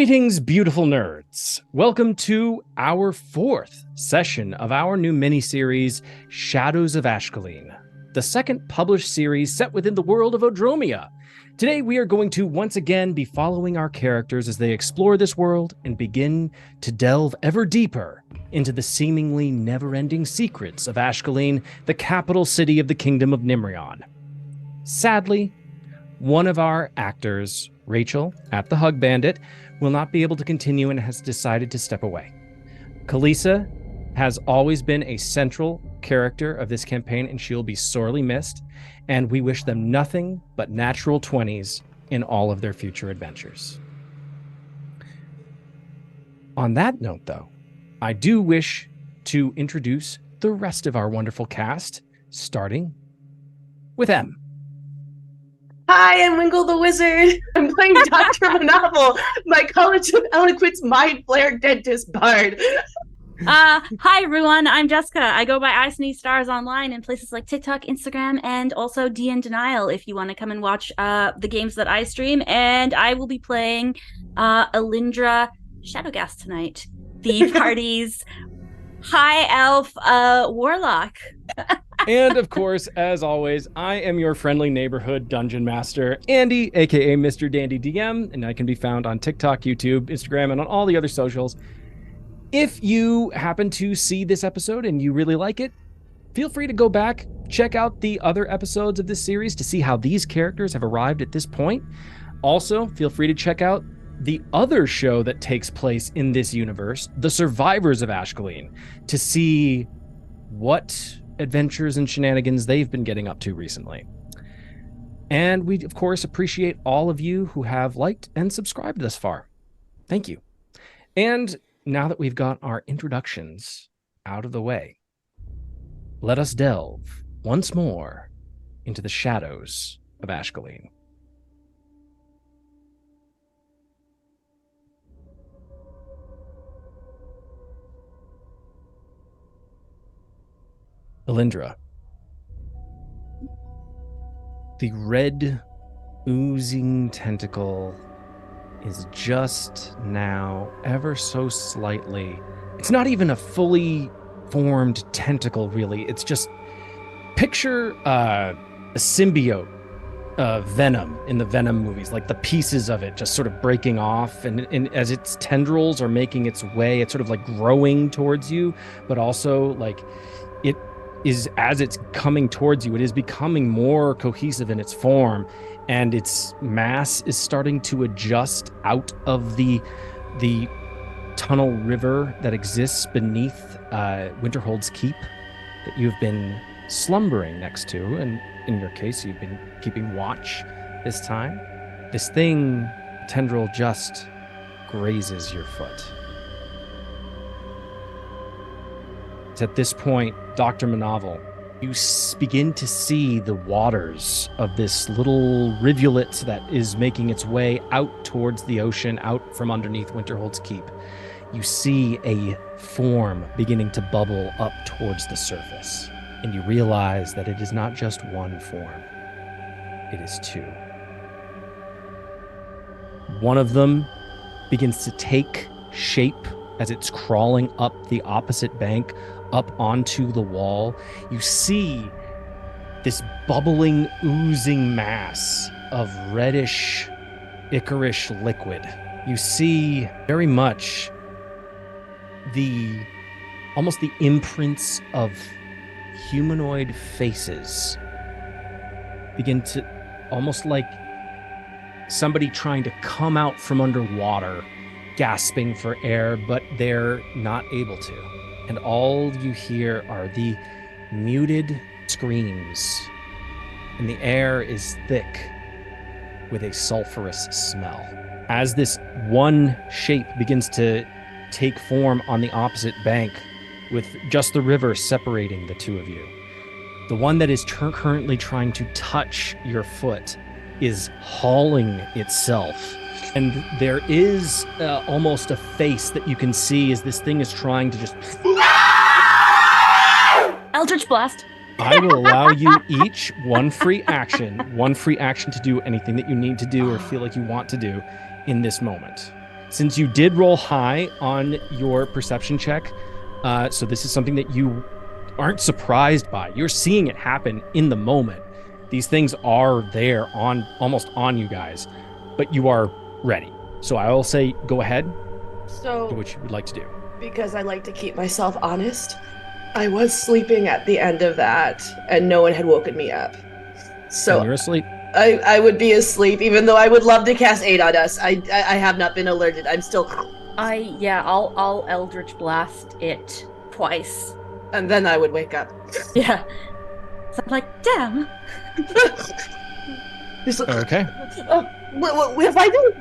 Greetings, beautiful nerds. Welcome to our fourth session of our new mini-series, Shadows of Ashcaleen, the second published series set within the world of Odromia. Today, we are going to once again be following our characters as they explore this world and begin to delve ever deeper into the seemingly never-ending secrets of Ashcaleen, the capital city of the Kingdom of Nimrion. Sadly, one of our actors, Rachel, at the Hug Bandit, will not be able to continue and has decided to step away. Kalisa has always been a central character of this campaign, and she'll be sorely missed, and we wish them nothing but natural 20s in all of their future adventures. On that note, though, I do wish to introduce the rest of our wonderful cast, starting with M. Hi, I'm Winkle the Wizard. I'm playing Dr. Manovel, my College of Eloquence Mind Flare Dentist Bard. Hi, everyone. I'm Jessica. I go by I Sneeze Stars online in places like TikTok, Instagram, and also D in Denial if you want to come and watch the games that I stream. And I will be playing Alindra Shadowghast tonight, the party's high elf warlock. And of course, as always, I am your friendly neighborhood dungeon master, Andy, aka Mr.DanDyDM, and I can be found on TikTok, YouTube, Instagram, and on all the other socials. If you happen to see this episode and you really like it, feel free to go back, check out the other episodes of this series to see how these characters have arrived at this point. Also, feel free to check out the other show that takes place in this universe, The Survivors of Ashcaleen, to see what adventures and shenanigans they've been getting up to recently. And we, of course, appreciate all of you who have liked and subscribed thus far. Thank you. And now that we've got our introductions out of the way, let us delve once more into the shadows of Ashcaleen. Alindra. The red, oozing tentacle is just now, ever so slightly. It's not even a fully formed tentacle, really. It's just, picture a symbiote of Venom in the Venom movies, like the pieces of it just sort of breaking off, and as its tendrils are making its way, it's sort of like growing towards you, but also like it is, as it's coming towards you, it is becoming more cohesive in its form, and its mass is starting to adjust out of the tunnel river that exists beneath Winterhold's Keep that you've been slumbering next to, and in your case, you've been keeping watch this time. This thing, tendril, just grazes your foot. It's at this point, Dr. Manovel, you begin to see the waters of this little rivulet that is making its way out towards the ocean, out from underneath Winterhold's Keep. You see a form beginning to bubble up towards the surface, and you realize that it is not just one form, it is two. One of them begins to take shape as it's crawling up the opposite bank, up onto the wall. You see this bubbling, oozing mass of reddish, ichorish liquid. You see very much almost the imprints of humanoid faces begin to, almost like somebody trying to come out from underwater, gasping for air, but they're not able to. And all you hear are the muted screams, and the air is thick with a sulfurous smell. As this one shape begins to take form on the opposite bank, with just the river separating the two of you, the one that is currently trying to touch your foot is hauling itself. And there is almost a face that you can see as this thing is trying to just... Eldritch Blast. I will allow you each one free action to do anything that you need to do or feel like you want to do in this moment. since you did roll high on your perception check, so this is something that you aren't surprised by. You're seeing it happen in the moment. These things are there almost on you guys, but you are ready. So I will say, go ahead. So, Do what you would like to do. because I like to keep myself honest, I was sleeping at the end of that, and no one had woken me up. So And you're asleep. I would be asleep, even though I would love to cast Aid on us. I have not been alerted. I'm still... I'll Eldritch Blast it twice. And then I would wake up. Yeah. So I'm like, damn. Okay. What if I do?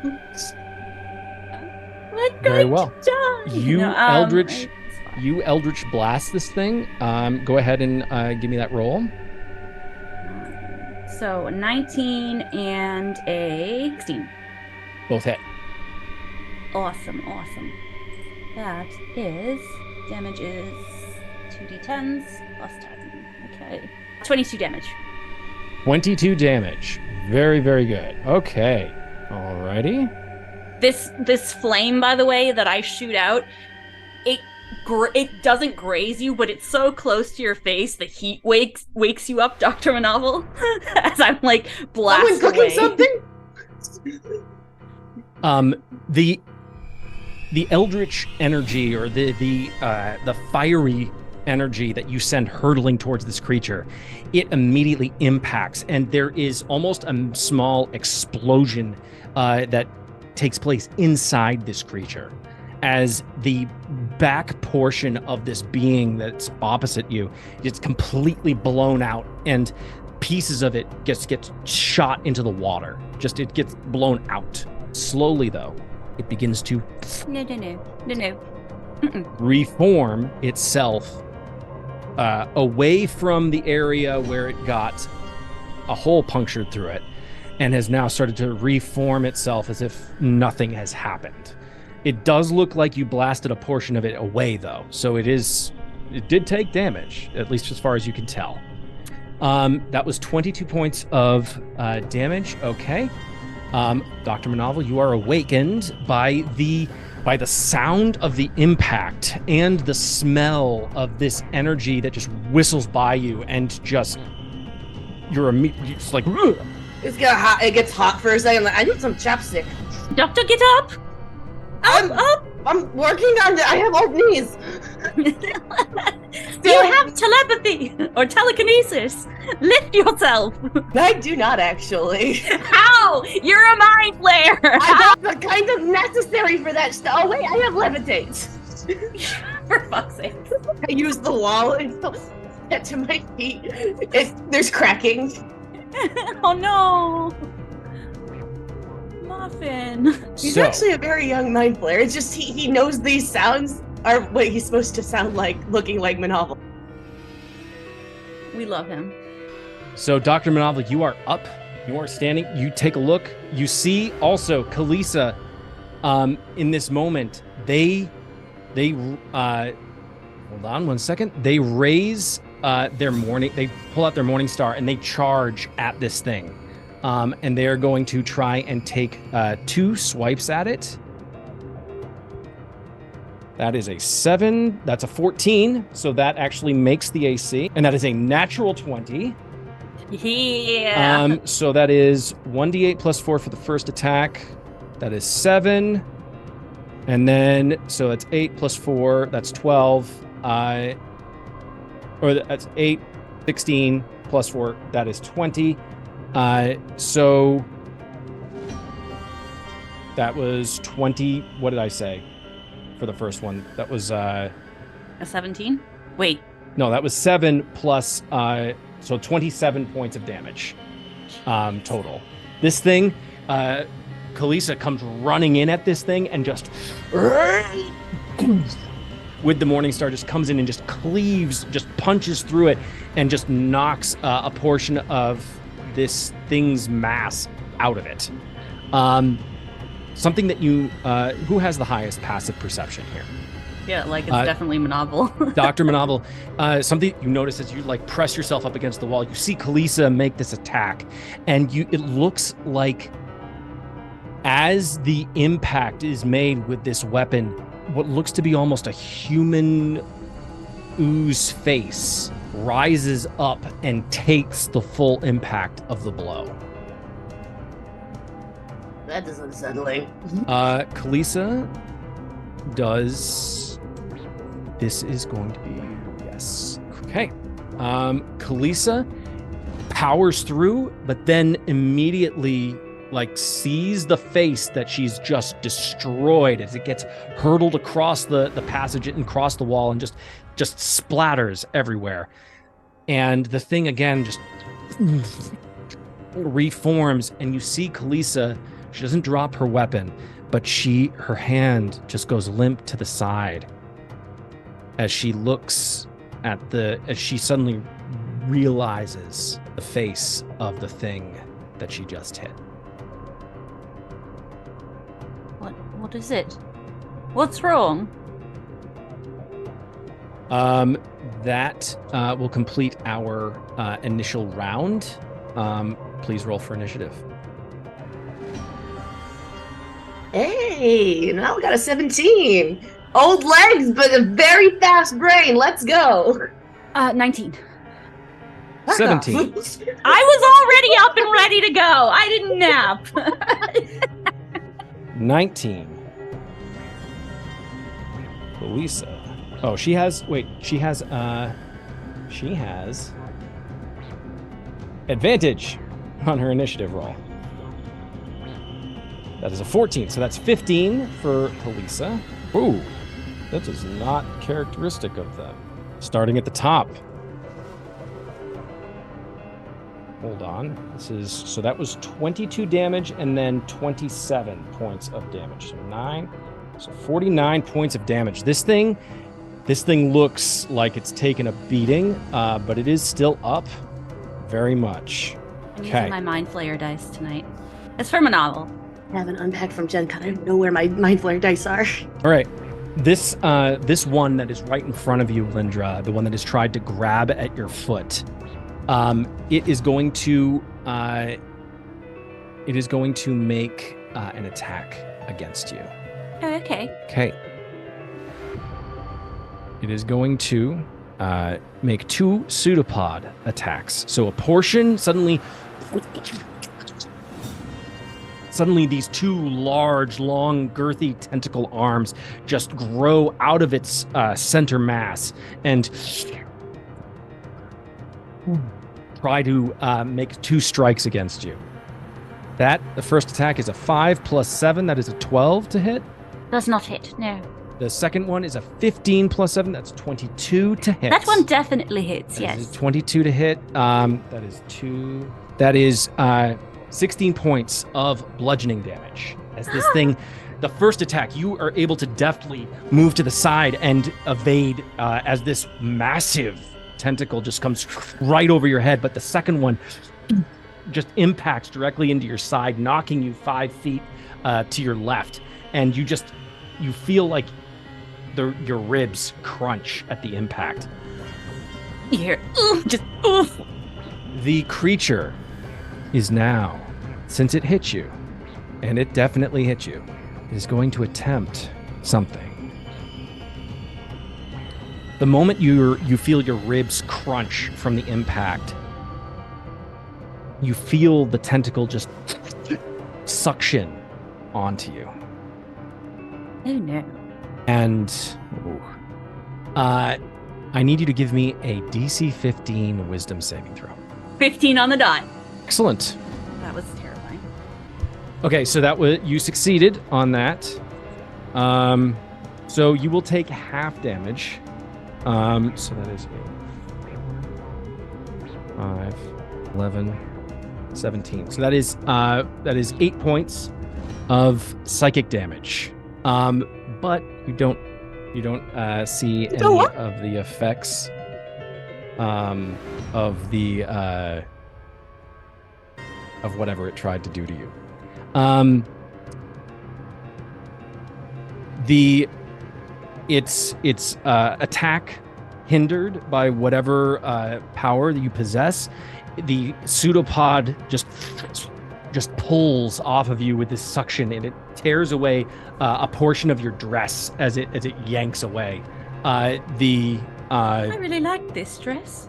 We're Very going well. to die. You No, Eldritch, it's fine. you Eldritch blast this thing. Go ahead and give me that roll. So 19 and a 16. Both hit. Awesome. That is, damage is 2d10s plus 10. Okay. 22 damage. 22 damage. Very, very good. Okay. Alrighty. This flame, by the way, that I shoot out, it doesn't graze you, but it's so close to your face, the heat wakes you up, Dr. Manovel, as I'm like blast Someone cooking away. something? The eldritch energy, or the fiery energy that you send hurtling towards this creature, it immediately impacts, and there is almost a small explosion that takes place inside this creature as the back portion of this being that's opposite you gets completely blown out, and pieces of it gets shot into the water. It gets blown out. Slowly, though, it begins to No. Mm-mm. reform itself away from the area where it got a hole punctured through it, and has now started to reform itself as if nothing has happened. It does look like you blasted a portion of it away, though, so it did take damage, at least as far as you can tell. That was 22 points of damage. Okay. Dr. Manovel, you are awakened by the sound of the impact and the smell of this energy that just whistles by you, and just you're just like, "Ugh." It gets hot for a second. Like, I need some chapstick. Doctor, get up! Up! I'm working on it. I have old knees. You have telepathy or telekinesis. Lift yourself. I do not actually. How? You're a mind flayer. I have the kind of necessary for that stuff. Oh wait, I have levitate. For fuck's sake. I use the wall and get to my feet. There's cracking. Oh no. Muffin. He's So- actually a very young mind flayer. It's just he knows these sounds are what he's supposed to sound like, looking like Manovel. We love him. So, Dr. Manovel, you are up. You are standing. You take a look. You see also Kalisa. In this moment, they hold on one second. They raise they pull out their morning star and they charge at this thing. And they're going to try and take 2 swipes at it. That is a 7. That's a 14. So that actually makes the AC. And that is a natural 20. Yeah. So that is 1d8 plus 4 for the first attack. That is 7. And then, so that's 8 plus 4. That's 12. Or that's 8, 16 plus 4. That is 20. So that was 20. What did I say for the first one? That was A 17? Wait. no, that was 7 plus so 27 points of damage total. This thing, Kalisa comes running in at this thing and just with the Morningstar just comes in and just cleaves, just punches through it and just knocks a portion of this thing's mass out of it. Something that you, who has the highest passive perception here? Yeah, like it's definitely Manovel. Dr. Manovel, something you notice as you like press yourself up against the wall, you see Kalisa make this attack, and it looks like As the impact is made with this weapon, what looks to be almost a human ooze face rises up and takes the full impact of the blow. That is unsettling. Kalisa does... This is going to be... Yes. Okay. Kalisa powers through, but then immediately sees the face that she's just destroyed as it gets hurtled across the passage and across the wall and just splatters everywhere. And the thing again just reforms, and you see Kalisa, she doesn't drop her weapon, but her hand just goes limp to the side as she looks at as she suddenly realizes the face of the thing that she just hit. What is it? What's wrong? That will complete our initial round. Please roll for initiative. Hey, now we got a 17. Old legs, but a very fast brain. Let's go. 19. 17. I was already up and ready to go. I didn't nap. 19. Lisa. Oh, she has advantage on her initiative roll. That is a 14, so that's 15 for Kalisa. Ooh, that is not characteristic of them. Starting at the top. Hold on. So that was 22 damage and then 27 points of damage. So 9. So 49 points of damage. This thing looks like it's taken a beating, but it is still up very much. I'm using my Mind Flayer dice tonight. It's from a novel. I haven't unpacked from Gen Con. I don't know where my Mind Flayer dice are. All right. This one that is right in front of you, Lindra, the one that has tried to grab at your foot, it is going to make an attack against you. Oh, okay. Okay. It is going to make 2 pseudopod attacks. So a portion suddenly these 2 large, long, girthy tentacle arms just grow out of its center mass and try to make 2 strikes against you. The first attack is a 5 plus 7. That is a 12 to hit. Does not hit, no. The second one is a 15 plus 7. That's 22 to hit. That one definitely hits, yes. Is 22 to hit. That is 2. That is 16 points of bludgeoning damage. As this thing, the first attack, you are able to deftly move to the side and evade as this massive tentacle just comes right over your head. But the second one just impacts directly into your side, knocking you 5 feet to your left. And you feel like your ribs crunch at the impact. You hear, just oof. The creature is now, since it hit you, and it definitely hit you, is going to attempt something. The moment you feel your ribs crunch from the impact, you feel the tentacle just suction onto you. Oh no. And I need you to give me a DC 15 wisdom saving throw. 15 on the dot. Excellent. That was terrifying. Okay, so you succeeded on that. So you will take half damage. So that is 5, 11, 17. So that is 8 points of psychic damage. But you don't see any of the effects of whatever it tried to do to you. Its attack hindered by whatever power that you possess. The pseudopod just just pulls off of you with this suction, and it tears away a portion of your dress as it yanks away. I really like this dress.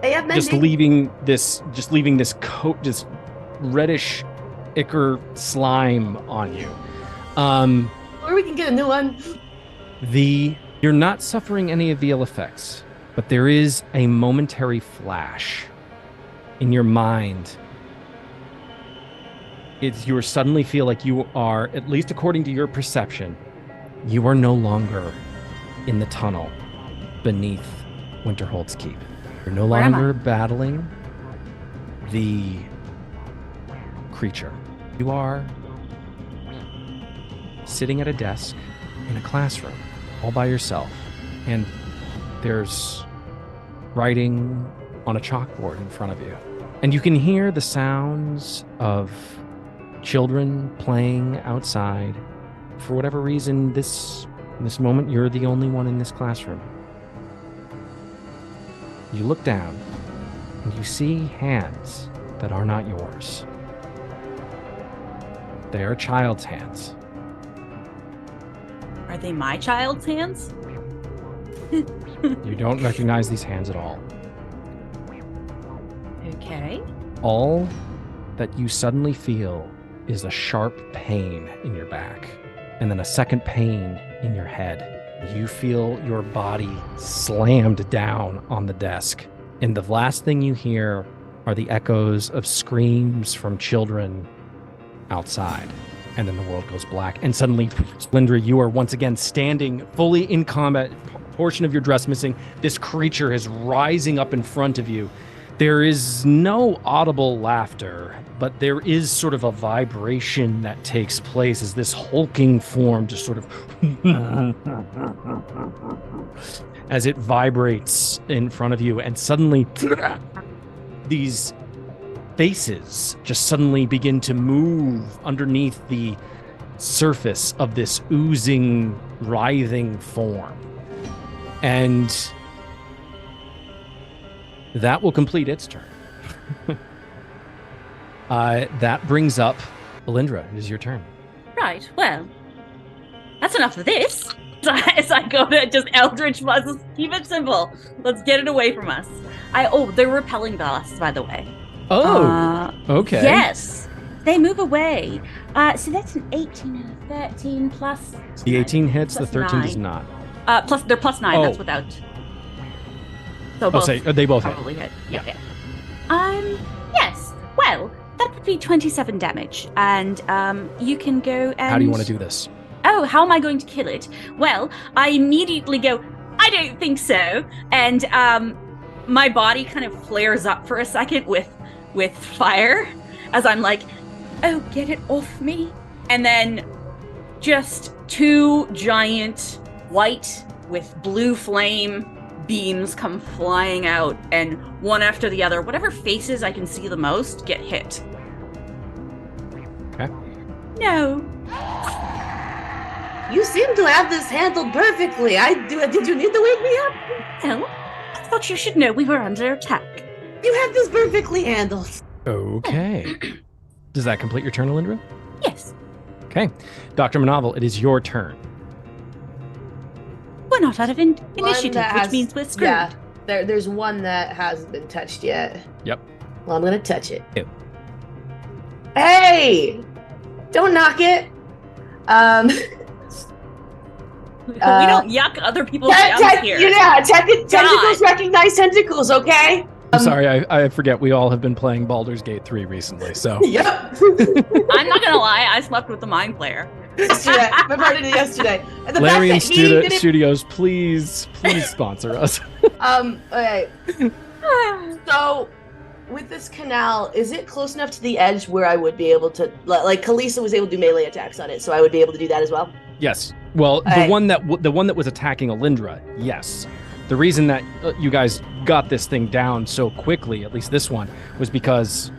Just leaving this coat, this reddish ichor slime on you. Or we can get a new one. You're not suffering any of the ill effects, but there is a momentary flash in your mind. You suddenly feel like you are, at least according to your perception, you are no longer in the tunnel beneath Winterhold's Keep. You're no longer battling the creature. You are sitting at a desk in a classroom all by yourself, and there's writing on a chalkboard in front of you. And you can hear the sounds of children playing outside. For whatever reason, in this moment, you're the only one in this classroom. You look down, and you see hands that are not yours. They are a child's hands. Are they my child's hands? You don't recognize these hands at all. Okay. All that you suddenly feel is a sharp pain in your back, and then a second pain in your head. You feel your body slammed down on the desk, and the last thing you hear are the echoes of screams from children outside. And then the world goes black, and suddenly, Lindra, you are once again standing fully in combat, portion of your dress missing. This creature is rising up in front of you. There is no audible laughter, but there is sort of a vibration that takes place as this hulking form just sort of as it vibrates in front of you, and suddenly these faces just suddenly begin to move underneath the surface of this oozing, writhing form. And that will complete its turn. That brings up Belindra. It is your turn. Right, well, that's enough of this. As I go to just Eldritch Blast, let's keep it simple. Let's get it away from us. They're repelling blasts, by the way. Oh, okay. Yes, they move away. So that's an 18 and a 13 plus. The 18 hits, the 13 9. does not. They're plus 9. That's without. So both they both probably hit. Yeah. Yes. Well, that would be 27 damage, and you can go and. How do you want to do this? Oh, how am I going to kill it? Well, I immediately go, I don't think so, and my body kind of flares up for a second with fire as I'm like, oh, get it off me. And then just two giant white with blue flame beams come flying out, and one after the other, whatever faces I can see the most get hit. Okay. No. You seem to have this handled perfectly. Did you need to wake me up? Well, I thought you should know we were under attack. You have this perfectly handled. Okay. Does that complete your turn, Alindra? Yes. Okay. Dr. Manavel, it is your turn. We're not out of initiative, which means we're screwed. Yeah, there's one that hasn't been touched yet. Yep. Well, I'm going to touch it. Ew. Hey! Don't knock it. We don't yuck other people's junk here. Yeah, tentacles recognize tentacles, okay? I'm sorry, I forget we all have been playing Baldur's Gate 3 recently, so. Yep. I'm not going to lie, I slept with the mind player. Yesterday. I parted it yesterday. And the Larian fact that Studios, please sponsor us. Okay. So, with this canal, is it close enough to the edge where I would be able to, like, Kalisa was able to do melee attacks on it, so I would be able to do that as well? Yes. Well, the one that was attacking Alindra, yes. The reason that you guys got this thing down so quickly, at least this one, was because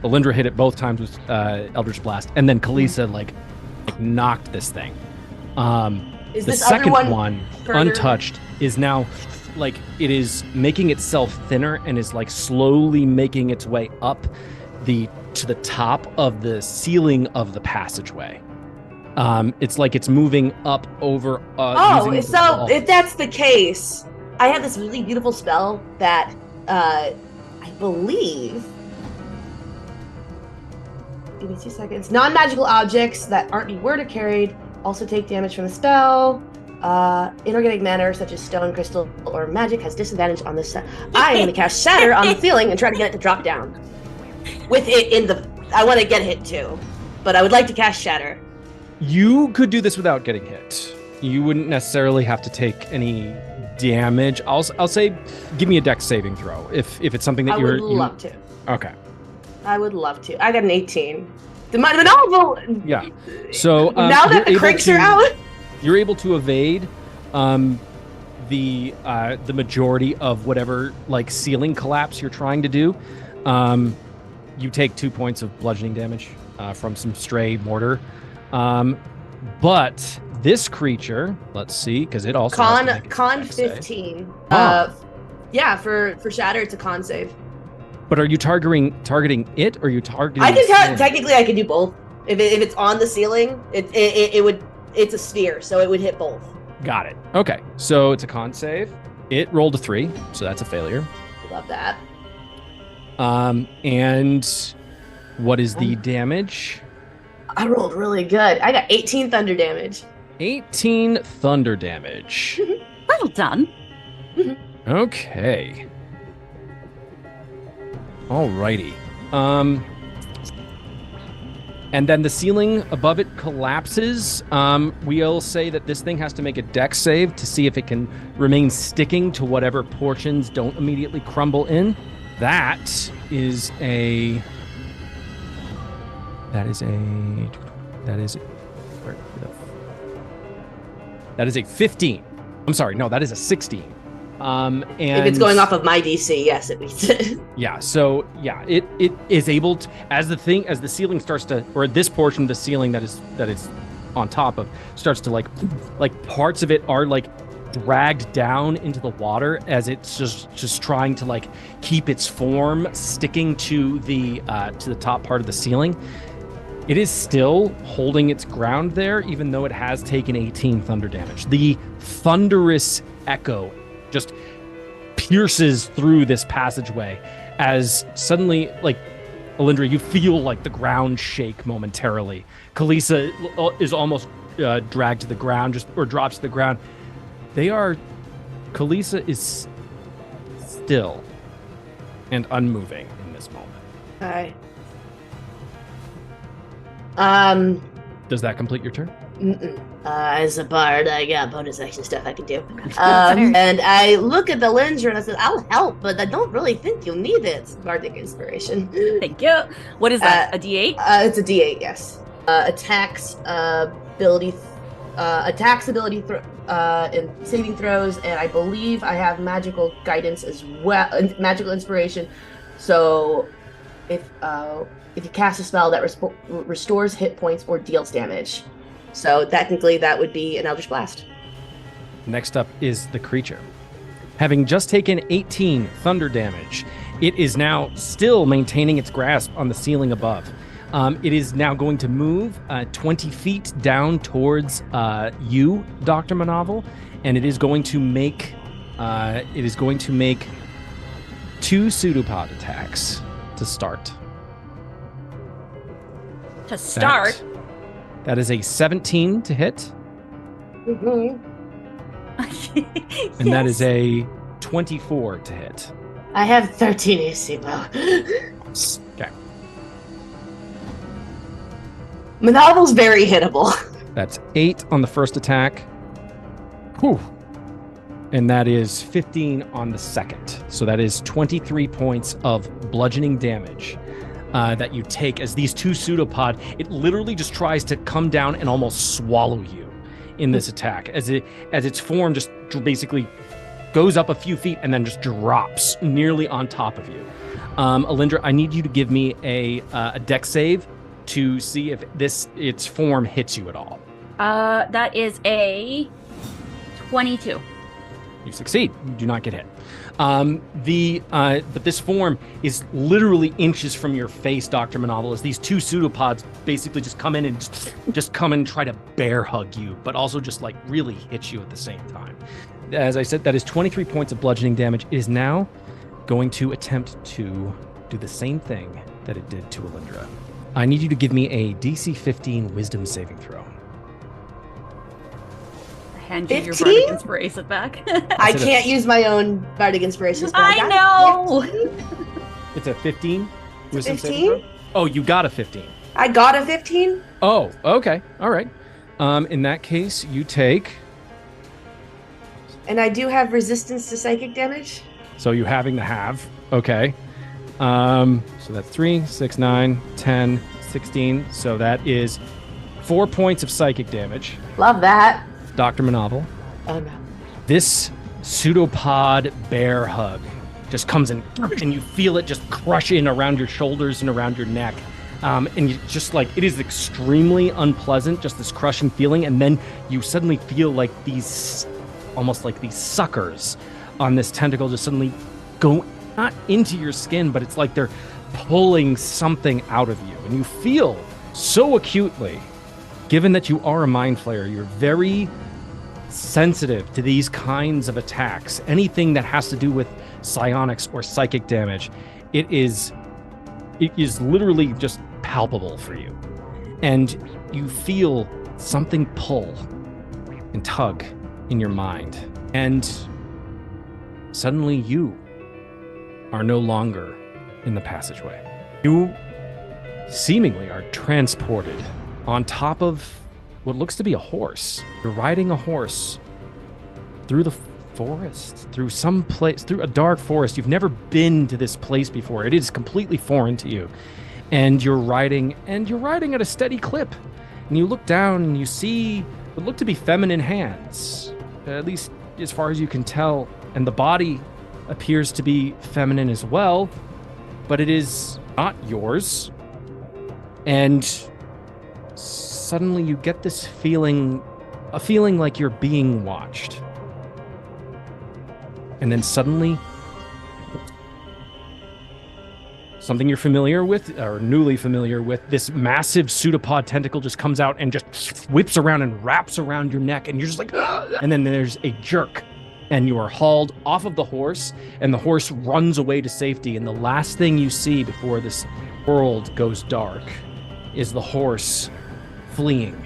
Alindra hit it both times with Eldritch Blast, and then Kalisa like knocked this thing. Is the this second other one further? untouched is now like it is making itself thinner and is like slowly making its way up to the top of the ceiling of the passageway. It's like it's moving up over. Using the wall. If that's the case, I have this really beautiful spell that I believe. Give me 2 seconds. Non-magical objects that aren't being word or carried also take damage from the spell. Inorganic matter such as stone, crystal, or magic has disadvantage on this set. I am going to cast Shatter on the ceiling and try to get it to drop down. With it in the... I want to get hit too, but I would like to cast Shatter. You could do this without getting hit. You wouldn't necessarily have to take any damage. I'll say, give me a dex saving throw if it's something that I would love to. Okay. I would love to. I got an 18. The novel. Yeah. So now that the cranks are out, you're able to evade the majority of whatever like ceiling collapse you're trying to do. You take 2 points of bludgeoning damage from some stray mortar. But this creature, let's see, because it also con 15. Yeah, for Shatter, it's a con save. But are you targeting it, or are you targeting? Technically, I could do both. If it's on the ceiling, it would. It's a sphere, so it would hit both. Got it. Okay, so it's a con save. It rolled a 3, so that's a failure. Love that. And what is the damage? I rolled really good. I got 18 thunder damage. 18 thunder damage. Well done. Okay. Alrighty. And then the ceiling above it collapses. We'll say that this thing has to make a dex save to see if it can remain sticking to whatever portions don't immediately crumble in. That is a 15. I'm sorry, no, that is a 16. And if it's going off of my DC, yes, it beats it. Yeah, so yeah, it is able to, as the ceiling starts to, or this portion of the ceiling that is on top of starts to like parts of it are like dragged down into the water as it's just trying to like keep its form sticking to the top part of the ceiling. It is still holding its ground there, even though it has taken 18 thunder damage. The thunderous echo just pierces through this passageway as suddenly, like, Alindra, you feel like the ground shake momentarily. Kalisa is almost dragged to the ground, or drops to the ground. Kalisa is still and unmoving in this moment. Hi. Does that complete your turn? As a bard, I got bonus action stuff I can do. And I look at the Lindra and I said, I'll help, but I don't really think you'll need it. It's bardic inspiration. Thank you. What is that? A D8? It's a D8, yes. Attacks, ability, and saving throws, and I believe I have magical guidance as well, magical inspiration. So if you cast a spell that restores hit points or deals damage. So technically that would be an Eldritch Blast. Next up is the creature. Having just taken 18 thunder damage, it is now still maintaining its grasp on the ceiling above. It is now going to move 20 feet down towards you, Dr. Manavel, and it is going to make 2 pseudopod attacks to start. To start? That is a 17 to hit. Mm-hmm. And that is a 24 to hit. I have 13 AC, bro. Okay. Manavel's very hittable. That's 8 on the first attack. Whew. And that is 15 on the second. So that is 23 points of bludgeoning damage that you take as these 2 pseudopod, it literally just tries to come down and almost swallow you in this attack as its form just basically goes up a few feet and then just drops nearly on top of you. Alindra, I need you to give me a dex save to see if its form hits you at all. That is a 22. You succeed. You do not get hit. But this form is literally inches from your face, Dr. Manovel, as these two pseudopods basically just come in and just come and try to bear hug you, but also just like really hit you at the same time. As I said, that is 23 points of bludgeoning damage. It is now going to attempt to do the same thing that it did to Alindra. I need you to give me a DC 15 Wisdom saving throw. Hand you your 15? bardic inspiration back. I can't use my own bardic inspirations. But I know. It's a 15 Wisdom 15? saving throw? Oh, you got a 15. I got a 15. Oh, okay. All right. In that case, you take... And I do have resistance to psychic damage. So you having the have. Okay. So that's 3, 6, 9, 10, 16. So that is 4 points of psychic damage. Love that. Dr. Manovel. Oh no. This pseudopod bear hug just comes in and you feel it just crush in around your shoulders and around your neck. And you just like, it is extremely unpleasant, just this crushing feeling. And then you suddenly feel like these, almost like these suckers on this tentacle just suddenly go not into your skin, but it's like they're pulling something out of you. And you feel so acutely, given that you are a mind flayer, you're very sensitive to these kinds of attacks. Anything that has to do with psionics or psychic damage, it is literally just palpable for you. And you feel something pull and tug in your mind. And suddenly you are no longer in the passageway. You seemingly are transported on top of what looks to be a horse. You're riding a horse through the forest, through some place, through a dark forest. You've never been to this place before. It is completely foreign to you. And you're riding at a steady clip. And you look down and you see what look to be feminine hands, at least as far as you can tell. And the body appears to be feminine as well, but it is not yours. And suddenly you get this feeling, a feeling like you're being watched. And then suddenly, something you're familiar with, or newly familiar with, this massive pseudopod tentacle just comes out and just whips around and wraps around your neck, and you're just like, and then there's a jerk, and you are hauled off of the horse, and the horse runs away to safety, and the last thing you see before this world goes dark is the horse fleeing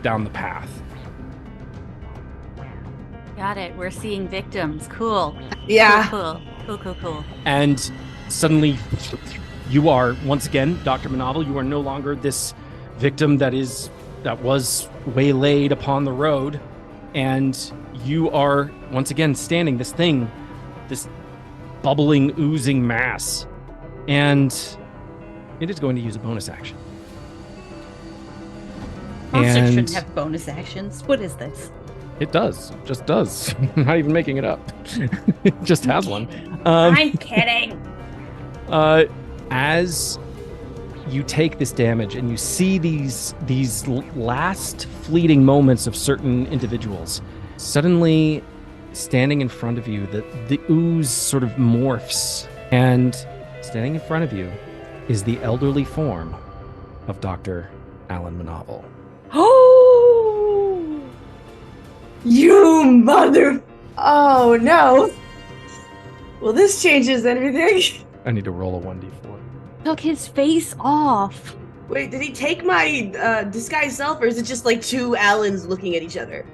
down the path. Got it. We're seeing victims. Cool. Yeah. Cool. And suddenly you are, once again, Dr. Manovel, you are no longer this victim that was waylaid upon the road. And you are, once again, standing this bubbling, oozing mass. And it is going to use a bonus action. Monsters shouldn't have bonus actions. What is this? It does. It just does. I'm not even making it up. It just has one. I'm kidding. As you take this damage and you see these last fleeting moments of certain individuals, suddenly standing in front of you, the ooze sort of morphs, and standing in front of you is the elderly form of Dr. Alan Manovel. Oh, you mother! Oh no! Well, this changes everything. I need to roll a 1d4. Took his face off. Wait, did he take my disguised self, or is it just like two Allens looking at each other?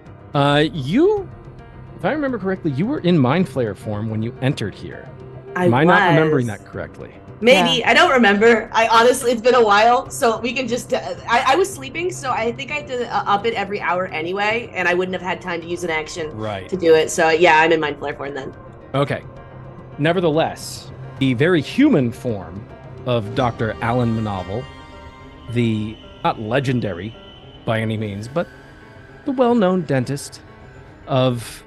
You, if I remember correctly, you were in Mind Flayer form when you entered here. Am I was. not remembering that correctly? Maybe. Yeah. I don't remember. I honestly, it's been a while, so we can just... I was sleeping, so I think I had to up it every hour anyway, and I wouldn't have had time to use an action to do it. So yeah, I'm in Mind Flayer form then. Okay. Nevertheless, the very human form of Dr. Alan Manovel, the not legendary by any means, but the well-known dentist of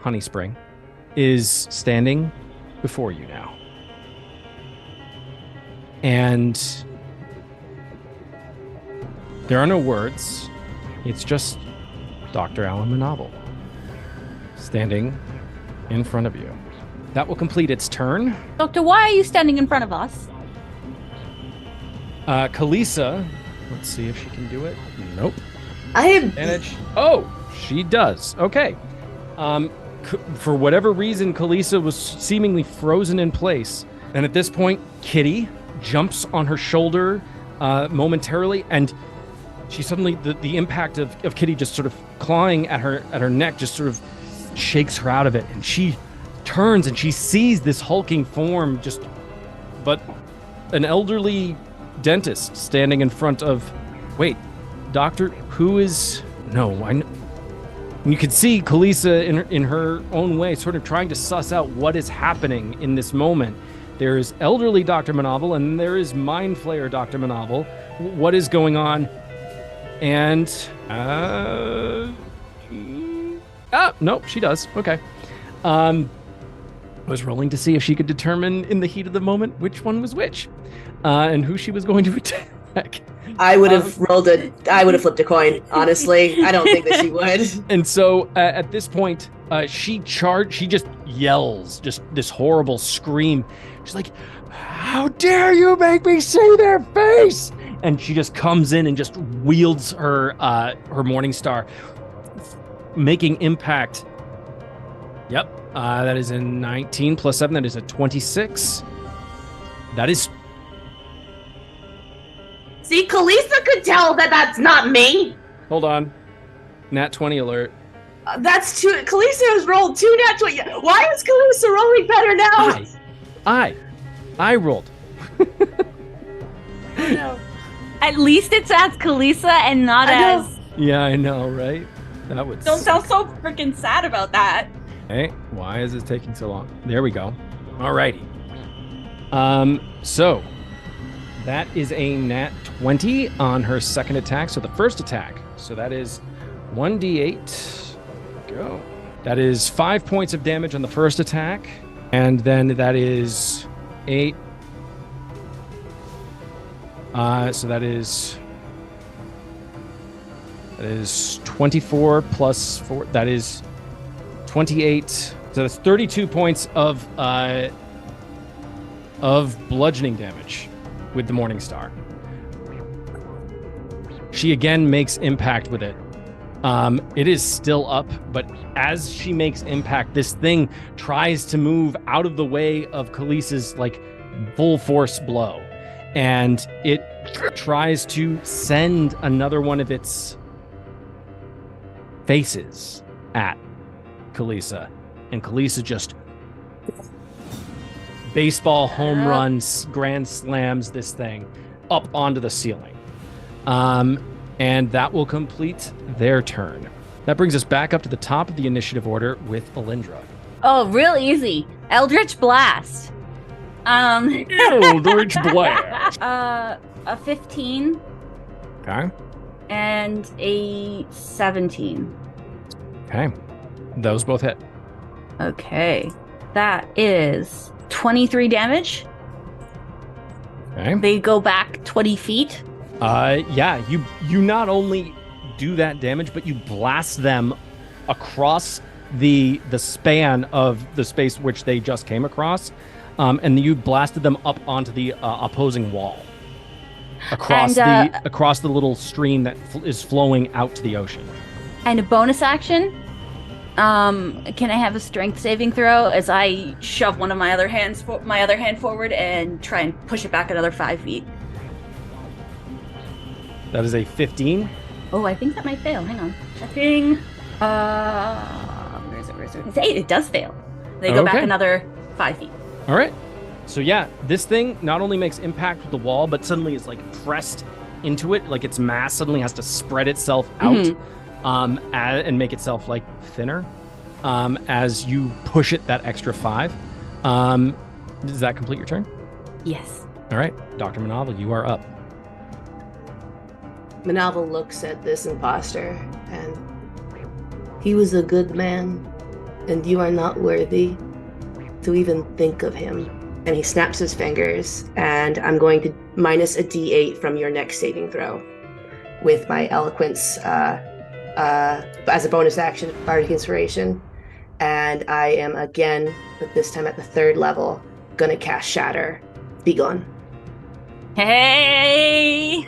Honey Spring, is standing before you now. And there are no words. It's just Dr. Alan Manovel standing in front of you. That will complete its turn. Doctor, why are you standing in front of us? Kalisa, let's see if she can do it. Nope. I have Advantage. Oh, she does. Okay. For whatever reason, Kalisa was seemingly frozen in place. And at this point, Kitty jumps on her shoulder momentarily, and she suddenly, the impact of Kitty just sort of clawing at her neck just sort of shakes her out of it. And she turns and she sees this hulking form but an elderly dentist standing in front of, wait, doctor, who is, no, I know. You can see Kalisa in her own way sort of trying to suss out what is happening in this moment. There is elderly Dr. Manavel and there is Mind Flayer Dr. Manavel. What is going on? And, nope, she does. Okay. I was rolling to see if she could determine in the heat of the moment which one was which, and who she was going to attack. I would have flipped a coin, honestly. I don't think that she would. And so at this point, she just yells, just this horrible scream. She's like, "How dare you make me see their face!" And she just comes in and just wields her Morningstar, making impact. Yep, that is a 19 plus 7. That is a 26. That is... See, Kalisa could tell that that's not me. Hold on. Nat 20 alert. That's two. Kalisa has rolled 2 nat 20. Why is Kalisa rolling better now? I rolled. No. At least it's as Kalisa and not as... Yeah, I know, right? That would... Don't sound so freaking sad about that. Hey, why is this taking so long? There we go. Alrighty. So that is a nat 20 on her second attack. So the first attack. So that is 1d8. Go. That is 5 points of damage on the first attack. And then that is 8. So that is 24 plus 4. That is 28. So that's 32 points of bludgeoning damage with the Morningstar. She again makes impact with it. It is still up, but as she makes impact, this thing tries to move out of the way of Kalisa's like full force blow, and it tries to send another one of its faces at Kalisa, and Kalisa just baseball home runs, grand slams this thing up onto the ceiling. And that will complete their turn. That brings us back up to the top of the initiative order with Alindra. Oh, real easy. Eldritch Blast. Eldritch Blast. A 15. Okay. And a 17. Okay. Those both hit. Okay. That is 23 damage. Okay. They go back 20 feet. Yeah, you not only do that damage, but you blast them across the span of the space which they just came across, and you blasted them up onto the opposing wall, across the little stream that is flowing out to the ocean. And a bonus action, can I have a strength saving throw as I shove one of my other hand forward and try and push it back another 5 feet? That is a 15. Oh, I think that might fail. Hang on. Checking. Where is it? It's 8. It does fail. They go back another 5 feet. All right. So yeah, this thing not only makes impact with the wall, but suddenly is like pressed into it. Like its mass suddenly has to spread itself out, and make itself like thinner, as you push it that extra 5. Does that complete your turn? Yes. All right, Dr. Manavel, you are up. Manavel looks at this imposter, and he was a good man, and you are not worthy to even think of him. And he snaps his fingers, and I'm going to minus a d8 from your next saving throw with my eloquence as a bonus action, bardic inspiration. and I am again, but this time at the 3rd level, gonna cast Shatter. Be gone. Hey!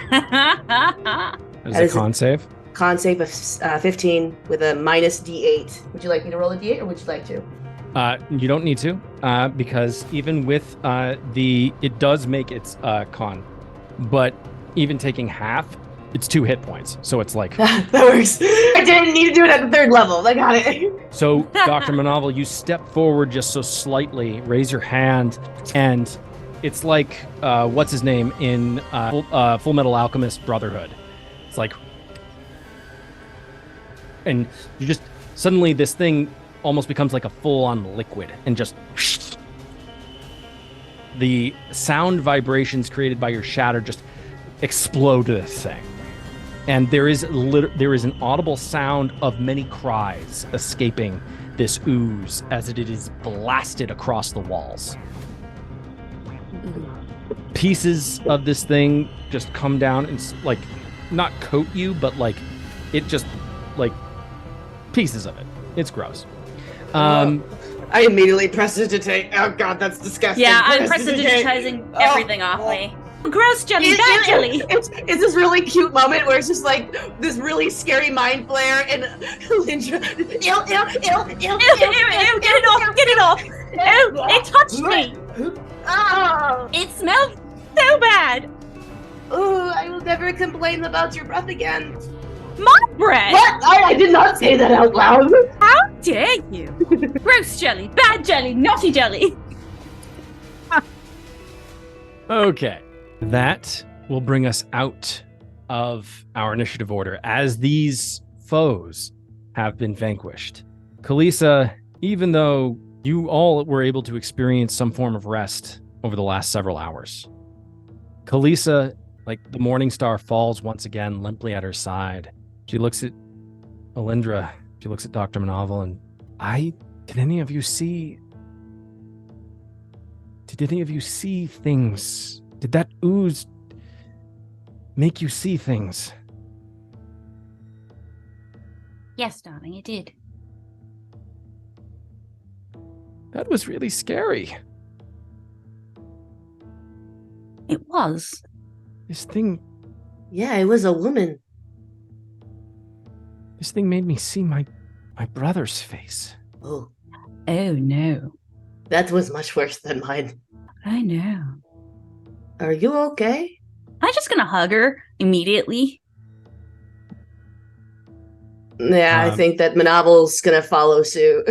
Is it con save? Con save of 15 with a minus D8. Would you like me to roll a D8 or would you like to? You don't need to, because even with it does make its con, but even taking half, it's 2 hit points. So it's like that works. I didn't need to do it at the 3rd level. I got it. So, Dr. Manavel, you step forward just so slightly, raise your hand, and it's like what's his name in Full Metal Alchemist Brotherhood. It's like, and you just suddenly this thing almost becomes like a full-on liquid, and just the sound vibrations created by your shatter just explode this thing, and there is an audible sound of many cries escaping this ooze as it is blasted across the walls. Pieces of this thing just come down and like not coat you, but like it just like pieces of it. It's gross. I immediately prestidigitate. Oh god, that's disgusting. Yeah, I'm prestidigitizing everything off me. Gross jelly, bad jelly. It's this really cute moment where it's just like this really scary mind flare and Lindra. Ew, get it off. Ew, it touched me. Oh. It smells so bad. Oh, I will never complain about your breath again. My breath? What? I did not say that out loud. How dare you? Gross jelly, bad jelly, naughty jelly. Okay. That will bring us out of our initiative order as these foes have been vanquished. Kalisa, even though you all were able to experience some form of rest over the last several hours, Kalisa, like the morning star, falls once again limply at her side. She looks at Alindra. She looks at Dr. Manavel, and did any of you see things? Did that ooze make you see things? Yes, darling, it did. That was really scary. It was. This thing Yeah, it was a woman. made me see my brother's face. Oh, no. that was much worse than mine. I know. Are you okay? I'm just gonna hug her immediately. Yeah, I think that Manavel's gonna follow suit.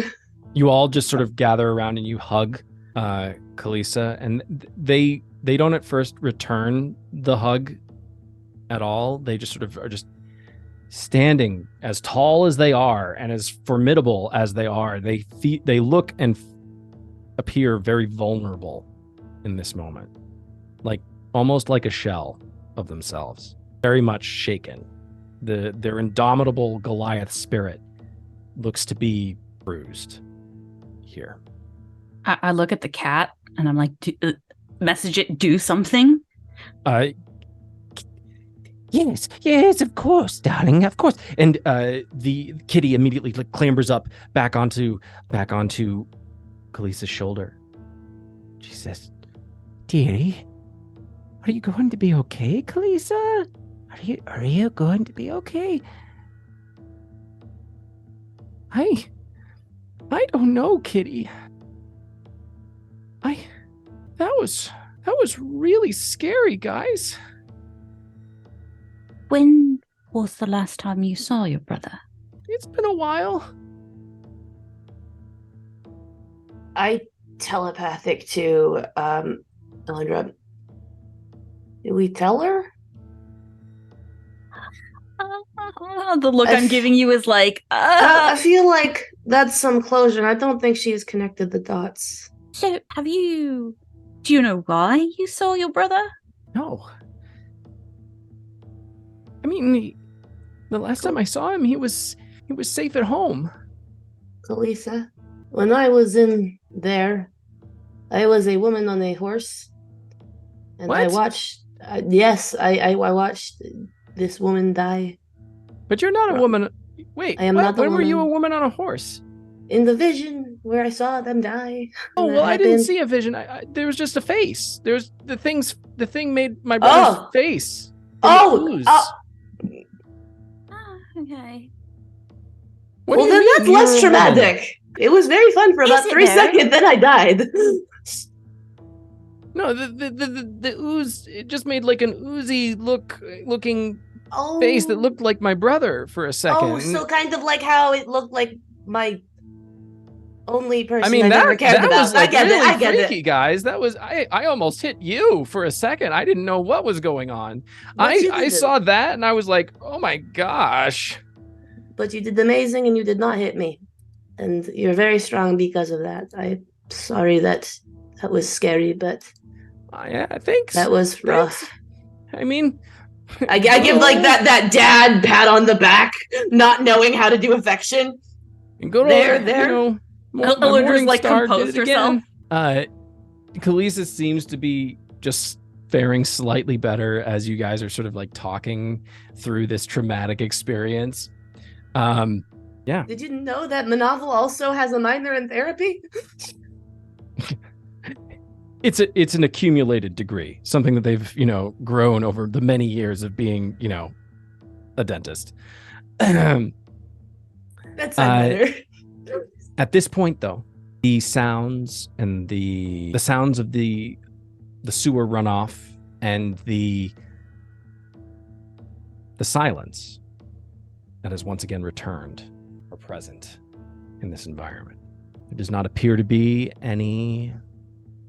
You all just sort of gather around and you hug Kalisa, and they don't at first return the hug at all. They just sort of are just standing as tall as they are and as formidable as they are. They look and appear very vulnerable in this moment, like almost like a shell of themselves, very much shaken. Their indomitable Goliath spirit looks to be bruised here. I look at the cat and I'm like, message it, do something. Yes, of course, darling, of course. And the kitty immediately clambers up back onto Kalisa's shoulder. She says, "Dearie, are you going to be okay, Kalisa? Are you going to be okay?" I don't know, kitty. That was really scary, guys. When was the last time you saw your brother? It's been a while. I telepathic to Alindra. Did we tell her? The look I'm giving you is like, I feel like that's some closure, and I don't think she's connected the dots. So, do you know why you saw your brother? No. I mean, the last time I saw him, he was safe at home. Kalisa, when I was in there, I was a woman on a horse, and What? I watched. I watched this woman die. But you're not a woman. Wait, I am not a when were you a woman. woman on a horse? in the vision where I saw them die. Oh, And well, that I didn't happened. see a vision. There was just a face. There's the thing made my brother's face. from the ooze. Okay. What Well, do you then mean? that's You less were a woman. traumatic. It was very fun for about Is it 3 there? seconds, then I died. No, the ooze, it just made like an oozy looking Oh, face that looked like my brother for a second. Oh, so kind of like how it looked like my only person I mean, never cared that about. was like I get really it. I get freaky, it. guys. That was I almost hit you for a second. I didn't know what was going on. But you I did saw that and I was like, oh my gosh. But you did amazing, and you did not hit me, and you're very strong because of that. I'm sorry that was scary, but Thanks. that was rough. I mean, I give like that dad pat on the back, not knowing how to do affection. Good There. You know, my Elindra's, morning like, star composed did it again. Kalisa seems to be just faring slightly better as you guys are sort of like talking through this traumatic experience. Yeah. Did you know that Manaval also has a minor in therapy? It's an accumulated degree, something that they've, grown over the many years of being, a dentist. That's better. At this point, though, the sounds and the sounds of the sewer runoff and the silence that has once again returned are present in this environment. There does not appear to be any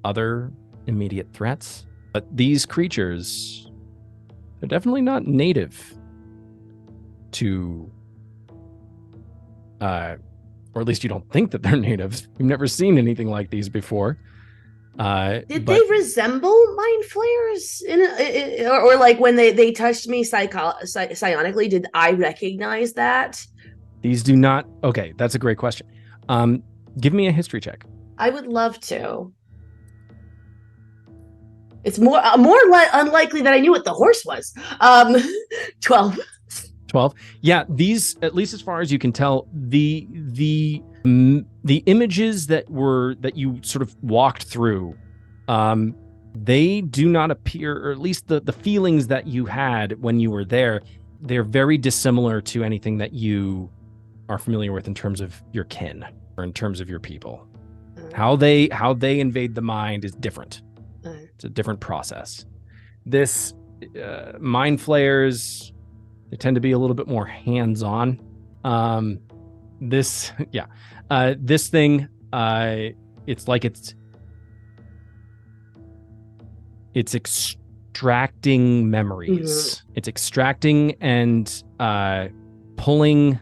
other immediate threats, but these creatures, they're definitely not native to, or at least you don't think that they're natives. You've never seen anything like these before. Did they resemble mind flayers or like when they touched me psionically? Did I recognize that? These do not. Okay, that's a great question. Give me a history check. I would love to. It's more unlikely that I knew what the horse was. 12. 12. Yeah, these, at least as far as you can tell, the images that you sort of walked through, they do not appear, or at least the feelings that you had when you were there, they're very dissimilar to anything that you are familiar with in terms of your kin or in terms of your people. How they invade the mind is different. It's a different process. This mind flayers, they tend to be a little bit more hands-on. This thing, it's like it's extracting memories. Mm-hmm. It's extracting and pulling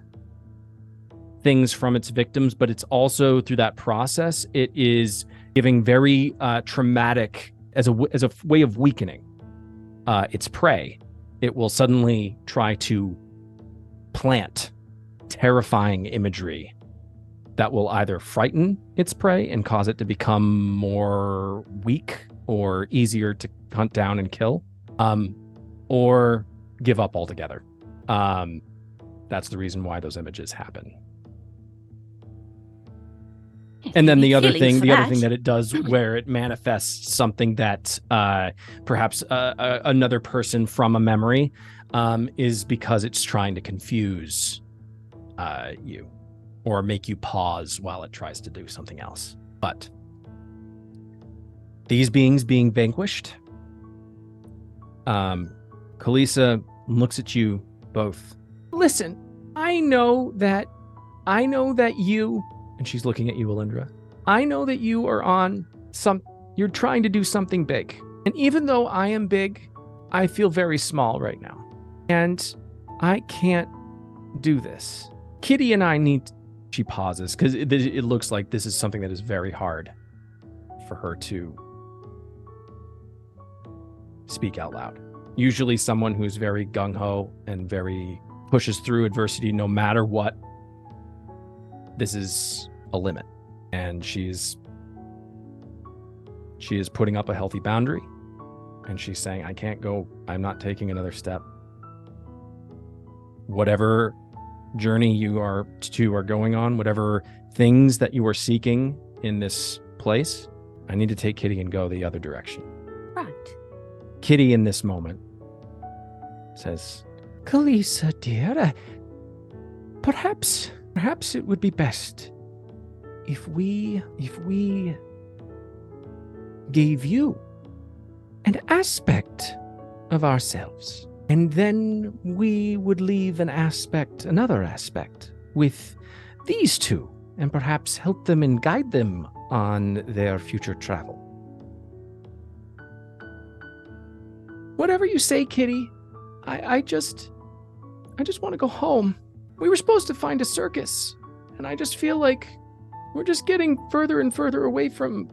things from its victims, but it's also through that process, it is giving very traumatic as a way of weakening its prey. It will suddenly try to plant terrifying imagery that will either frighten its prey and cause it to become more weak or easier to hunt down and kill, or give up altogether. That's the reason why those images happen. And then the other thing that it does, where it manifests something that perhaps another person from a memory, is because it's trying to confuse you or make you pause while it tries to do something else. But these beings being vanquished, Kalisa looks at you both. Listen, I know that you, and she's looking at you, Alindra. I know that you are you're trying to do something big. And even though I am big, I feel very small right now. And I can't do this. Kitty and I she pauses, because it looks like this is something that is very hard for her to speak out loud. Usually someone who's very gung-ho and very pushes through adversity no matter what, this is a limit. And she is putting up a healthy boundary, and she's saying, I can't go, I'm not taking another step. Whatever journey you are going on, whatever things that you are seeking in this place, I need to take Kitty and go the other direction. Right. Kitty, in this moment, says, Kalisa, dear, perhaps it would be best if we gave you an aspect of ourselves, and then we would leave another aspect with these two, and perhaps help them and guide them on their future travel. Whatever you say, Kitty. I just want to go home. We were supposed to find a circus, and I just feel like we're just getting further and further away from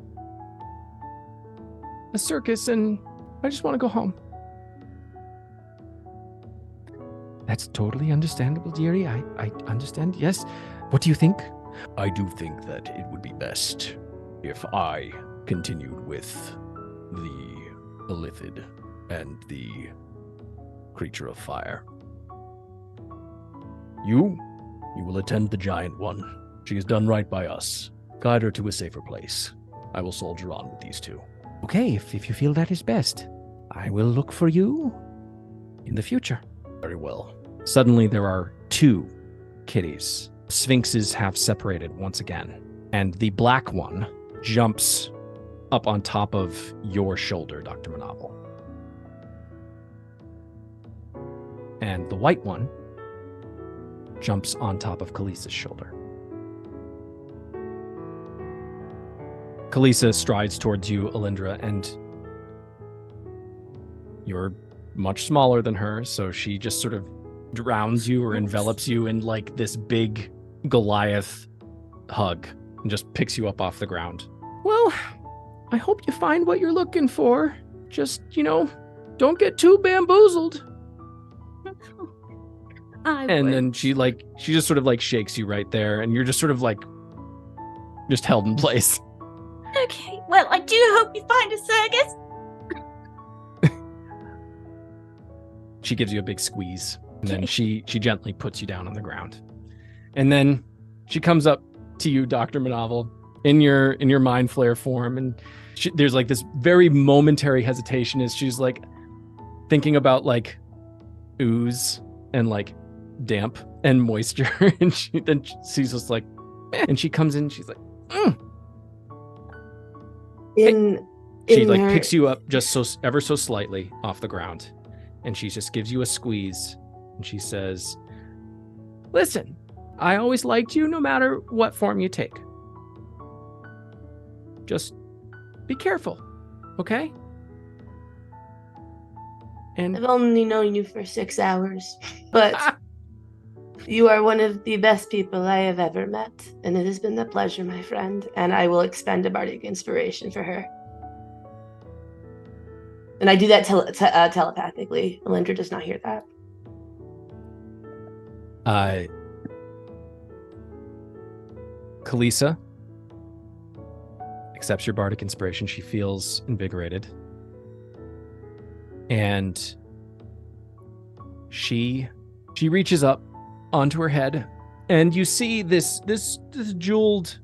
a circus, and I just want to go home. That's totally understandable, dearie. I understand. Yes. What do you think? I do think that it would be best if I continued with the Illithid and the creature of fire. You will attend the giant one. She has done right by us. Guide her to a safer place. I will soldier on with these two. Okay, if you feel that is best, I will look for you in the future. Very well. Suddenly there are two kitties. Sphinxes have separated once again, and the black one jumps up on top of your shoulder, Dr. Manavel. And the white one jumps on top of Kalisa's shoulder. Kalisa strides towards you, Alindra, and you're much smaller than her, so she just sort of drowns you or envelops you in like this big Goliath hug and just picks you up off the ground. Well, I hope you find what you're looking for. Just, don't get too bamboozled. Then she just sort of like shakes you right there, and you're just sort of like just held in place. Okay, well, I do hope you find a circus. She gives you a big squeeze, and then she gently puts you down on the ground. And then she comes up to you, Dr. Manavel, in your mind flare form, and there's like this very momentary hesitation as she's like thinking about like ooze and like damp and moisture, and she's just like, and she comes in, she's like, She picks you up just ever so slightly off the ground, and she just gives you a squeeze, and she says, listen, I always liked you no matter what form you take. Just be careful, okay? And I've only known you for 6 hours, but you are one of the best people I have ever met, and it has been a pleasure, my friend, and I will expend a bardic inspiration for her. And I do that telepathically. Alindra does not hear that. Kalisa accepts your bardic inspiration. She feels invigorated. And she reaches up onto her head, and you see this jeweled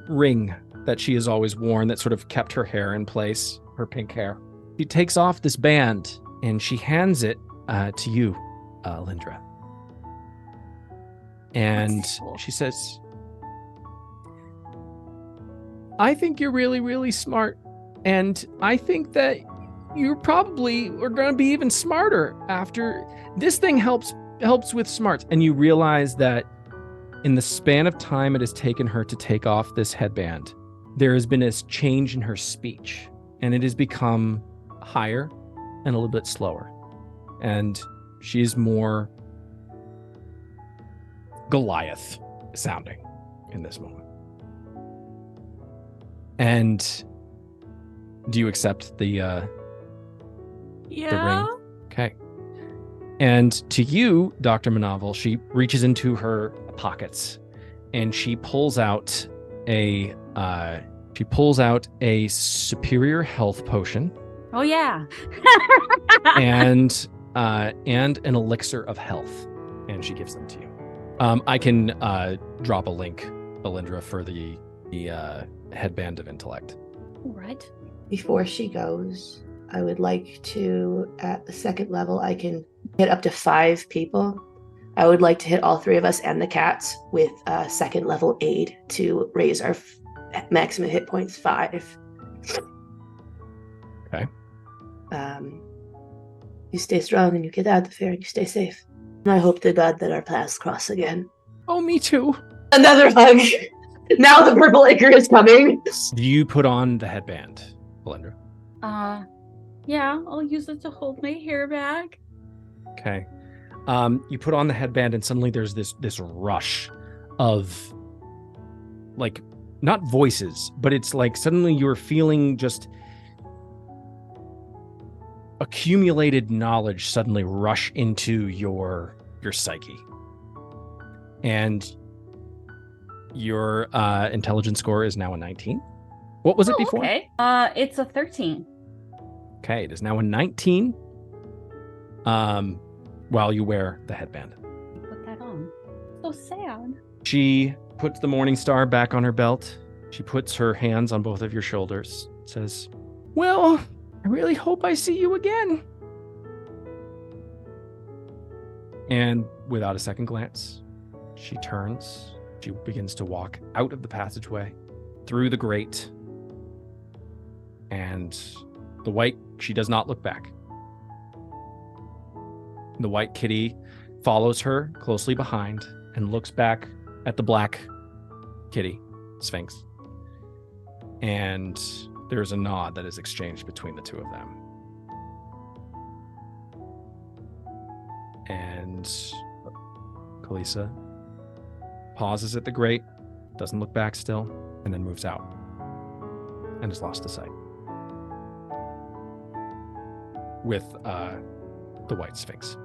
ring that she has always worn that sort of kept her hair in place, her pink hair. She takes off this band and she hands it to you, Lindra. And she says, I think you're really, really smart. And I think that you probably are going to be even smarter after this thing helps with smarts. And you realize that in the span of time it has taken her to take off this headband, there has been this change in her speech, and it has become higher and a little bit slower. And she is more Goliath sounding in this moment. And do you accept the ring? Okay. And to you, Dr. Manavel, she reaches into her pockets and she pulls out a superior health potion. Oh yeah. and an elixir of health, and she gives them to you. I can drop a link, Alindra, for the headband of intellect. All right. Before she goes, I would like to, at the second level, I can hit up to 5 people. I would like to hit all 3 of us and the cats with second level aid to raise our maximum hit points 5. Okay. You stay strong and you get out of the fair and you stay safe. And I hope to God that our paths cross again. Oh, me too. Another hug. Now the purple ichor is coming. Do you put on the headband, Alindra? Yeah, I'll use it to hold my hair back. Okay. You put on the headband and suddenly there's this rush of, like, not voices, but it's like suddenly you're feeling just accumulated knowledge suddenly rush into your psyche. And your intelligence score is now a 19. What was it before? Okay. It's a 13. Okay, it is now a 19. While you wear the headband. Put that on. So sad. She puts the Morning Star back on her belt. She puts her hands on both of your shoulders. Says, "Well, I really hope I see you again." And without a second glance, she turns. She begins to walk out of the passageway, through the grate. And the white, she does not look back. The white kitty follows her closely behind and looks back at the black kitty, Sphinx. And there's a nod that is exchanged between the two of them. And Kalisa pauses at the grate, doesn't look back still, and then moves out and is lost to sight with the white Sphinx.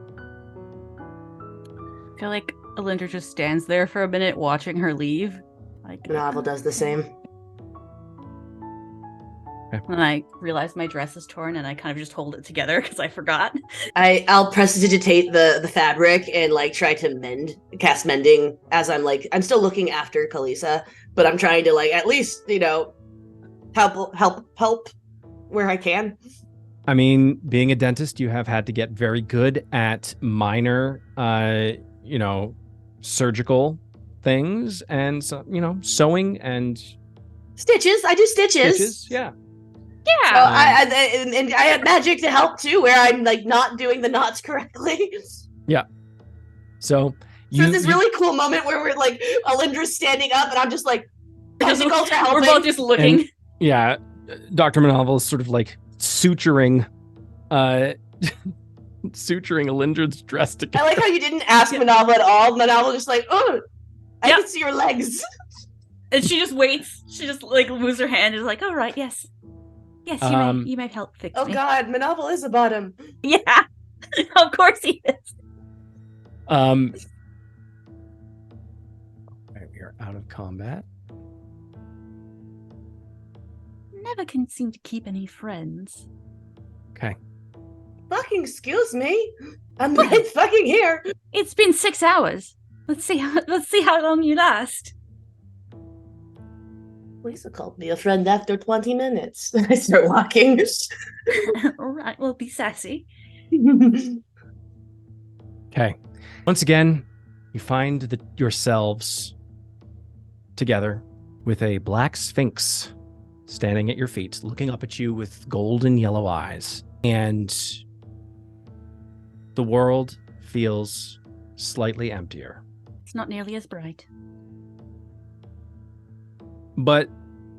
I feel like Alindra just stands there for a minute watching her leave. Like, Novel does the same. And I realize my dress is torn and I kind of just hold it together because I forgot. I'll prestidigitate the fabric and like try to cast mending as I'm still looking after Kalisa, but I'm trying to like at least, help where I can. I mean, being a dentist, you have had to get very good at minor, surgical things and, sewing and... Stitches. I do stitches. Yeah. Yeah. So I had magic to help too, where I'm like not doing the knots correctly. Yeah. So there's this really cool moment where we're like, Alindra's standing up and I'm just like, we're both just looking. And, yeah. Dr. Manavel is sort of like suturing Alindra's dress together. I like how you didn't ask Manavel at all. Manavel just like, oh, I can see your legs. And she just waits. She just like moves her hand and is like, all right, yes. Yes, you may help fix me. Oh God, Manavel is a bottom. Yeah, of course he is. Right, we are out of combat. Never can seem to keep any friends. Okay. Fucking excuse me. I'm right fucking here. It's been 6 hours. Let's see how long you last. Lisa called me a friend after 20 minutes. I start walking. All right, well, be sassy. Okay. Once again, you find yourselves together with a black sphinx standing at your feet, looking up at you with golden yellow eyes. And the world feels slightly emptier. It's not nearly as bright. But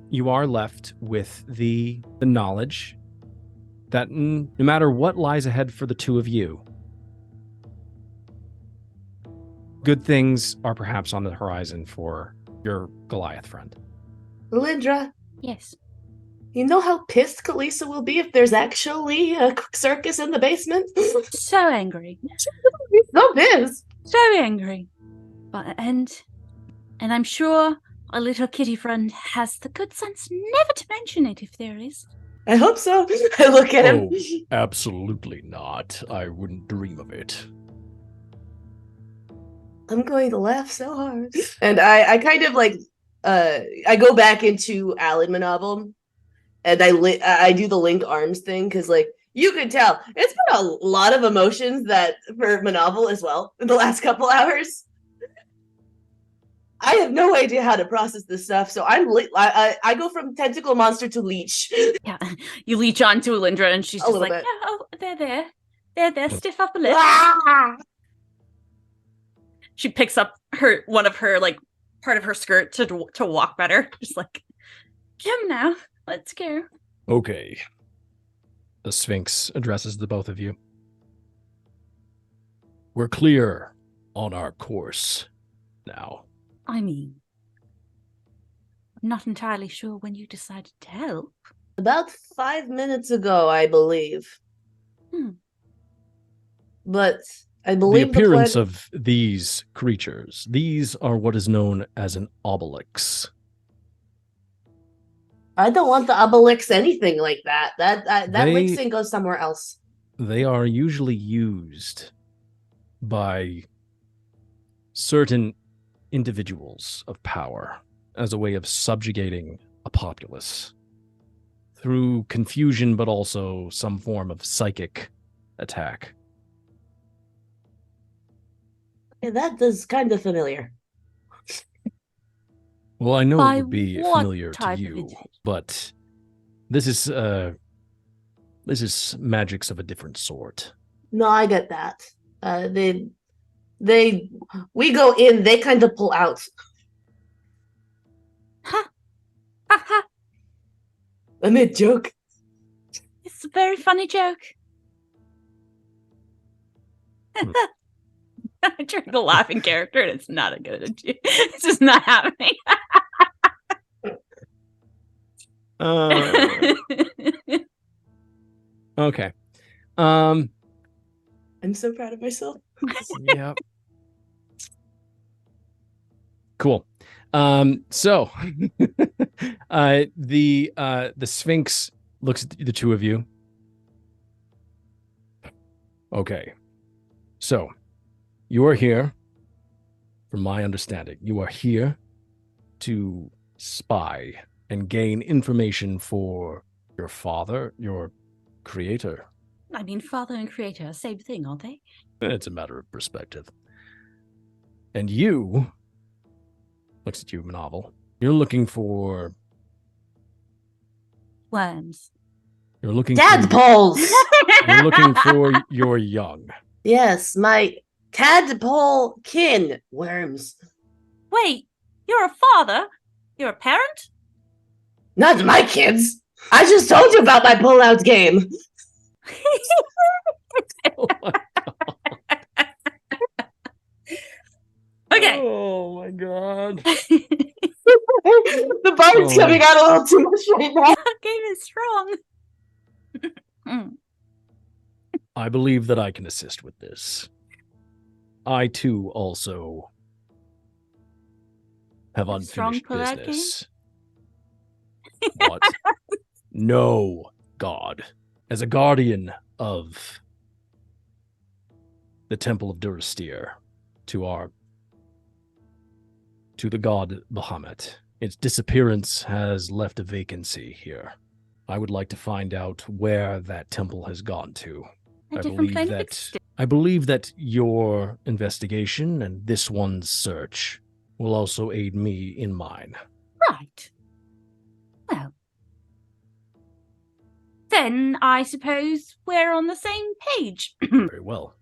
you are left with the knowledge that no matter what lies ahead for the two of you, good things are perhaps on the horizon for your Goliath friend. Alindra. Yes. You know how pissed Kalisa will be if there's actually a circus in the basement? So angry. So pissed. So angry. But and I'm sure our little kitty friend has the good sense never to mention it if there is. I hope so. I look at him. Absolutely not. I wouldn't dream of it. I'm going to laugh so hard. And I kind of like I go back into Alan Manovel and I do the link arms thing because like you could tell it's been a lot of emotions that for Manovel as well in the last couple hours. I have no idea how to process this stuff, so I go from tentacle monster to leech. Yeah, you leech onto Alindra, and she's A just little like, bit. "Yeah, oh, they're there, stiff upper lip." Ah! She picks up one of her like part of her skirt to walk better. Just like, come now, let's go. Okay. The Sphinx addresses the both of you. We're clear on our course now. I mean, I'm not entirely sure when you decided to help. About 5 minutes ago, I believe. But I believe the appearance of these creatures, these are what is known as an obelix. I don't want the obelix anything like that. That Lixing goes somewhere else. They are usually used by certain individuals of power as a way of subjugating a populace through confusion, but also some form of psychic attack. Yeah, that is kind of familiar. Well, I know By it would be what familiar to type of you, individual? but this is magics of a different sort. No, I get that. We go in, they kind of pull out. Ha! Ha ha! I made a joke. It's a very funny joke. I tried to laugh in character, and it's not a good. It's just not happening. Okay. I'm so proud of myself. Yep. Cool. So the Sphinx looks at the two of you. Okay. So you are here, from my understanding, you are here to spy and gain information for your father, your creator. I mean, father and creator, same thing, aren't they? It's a matter of perspective. And you, looks at you, Manovel, you're looking for... Worms. You're looking Tadpoles! You're looking for your young. Yes, my tadpole kin worms. Wait, you're a father? You're a parent? Not my kids. I just told you about my pull-out game. Oh my Okay. Oh my god. The bard's coming out a little too much right now. That game is strong. I believe that I can assist with this. I too also have unfinished business. What? No, God. As a guardian of the Temple of Durastir to the god Bahamut, its disappearance has left a vacancy here. I would like to find out where that temple has gone to. I believe that your investigation and this one's search will also aid me in mine. Right. Well, then I suppose we're on the same page. Very well.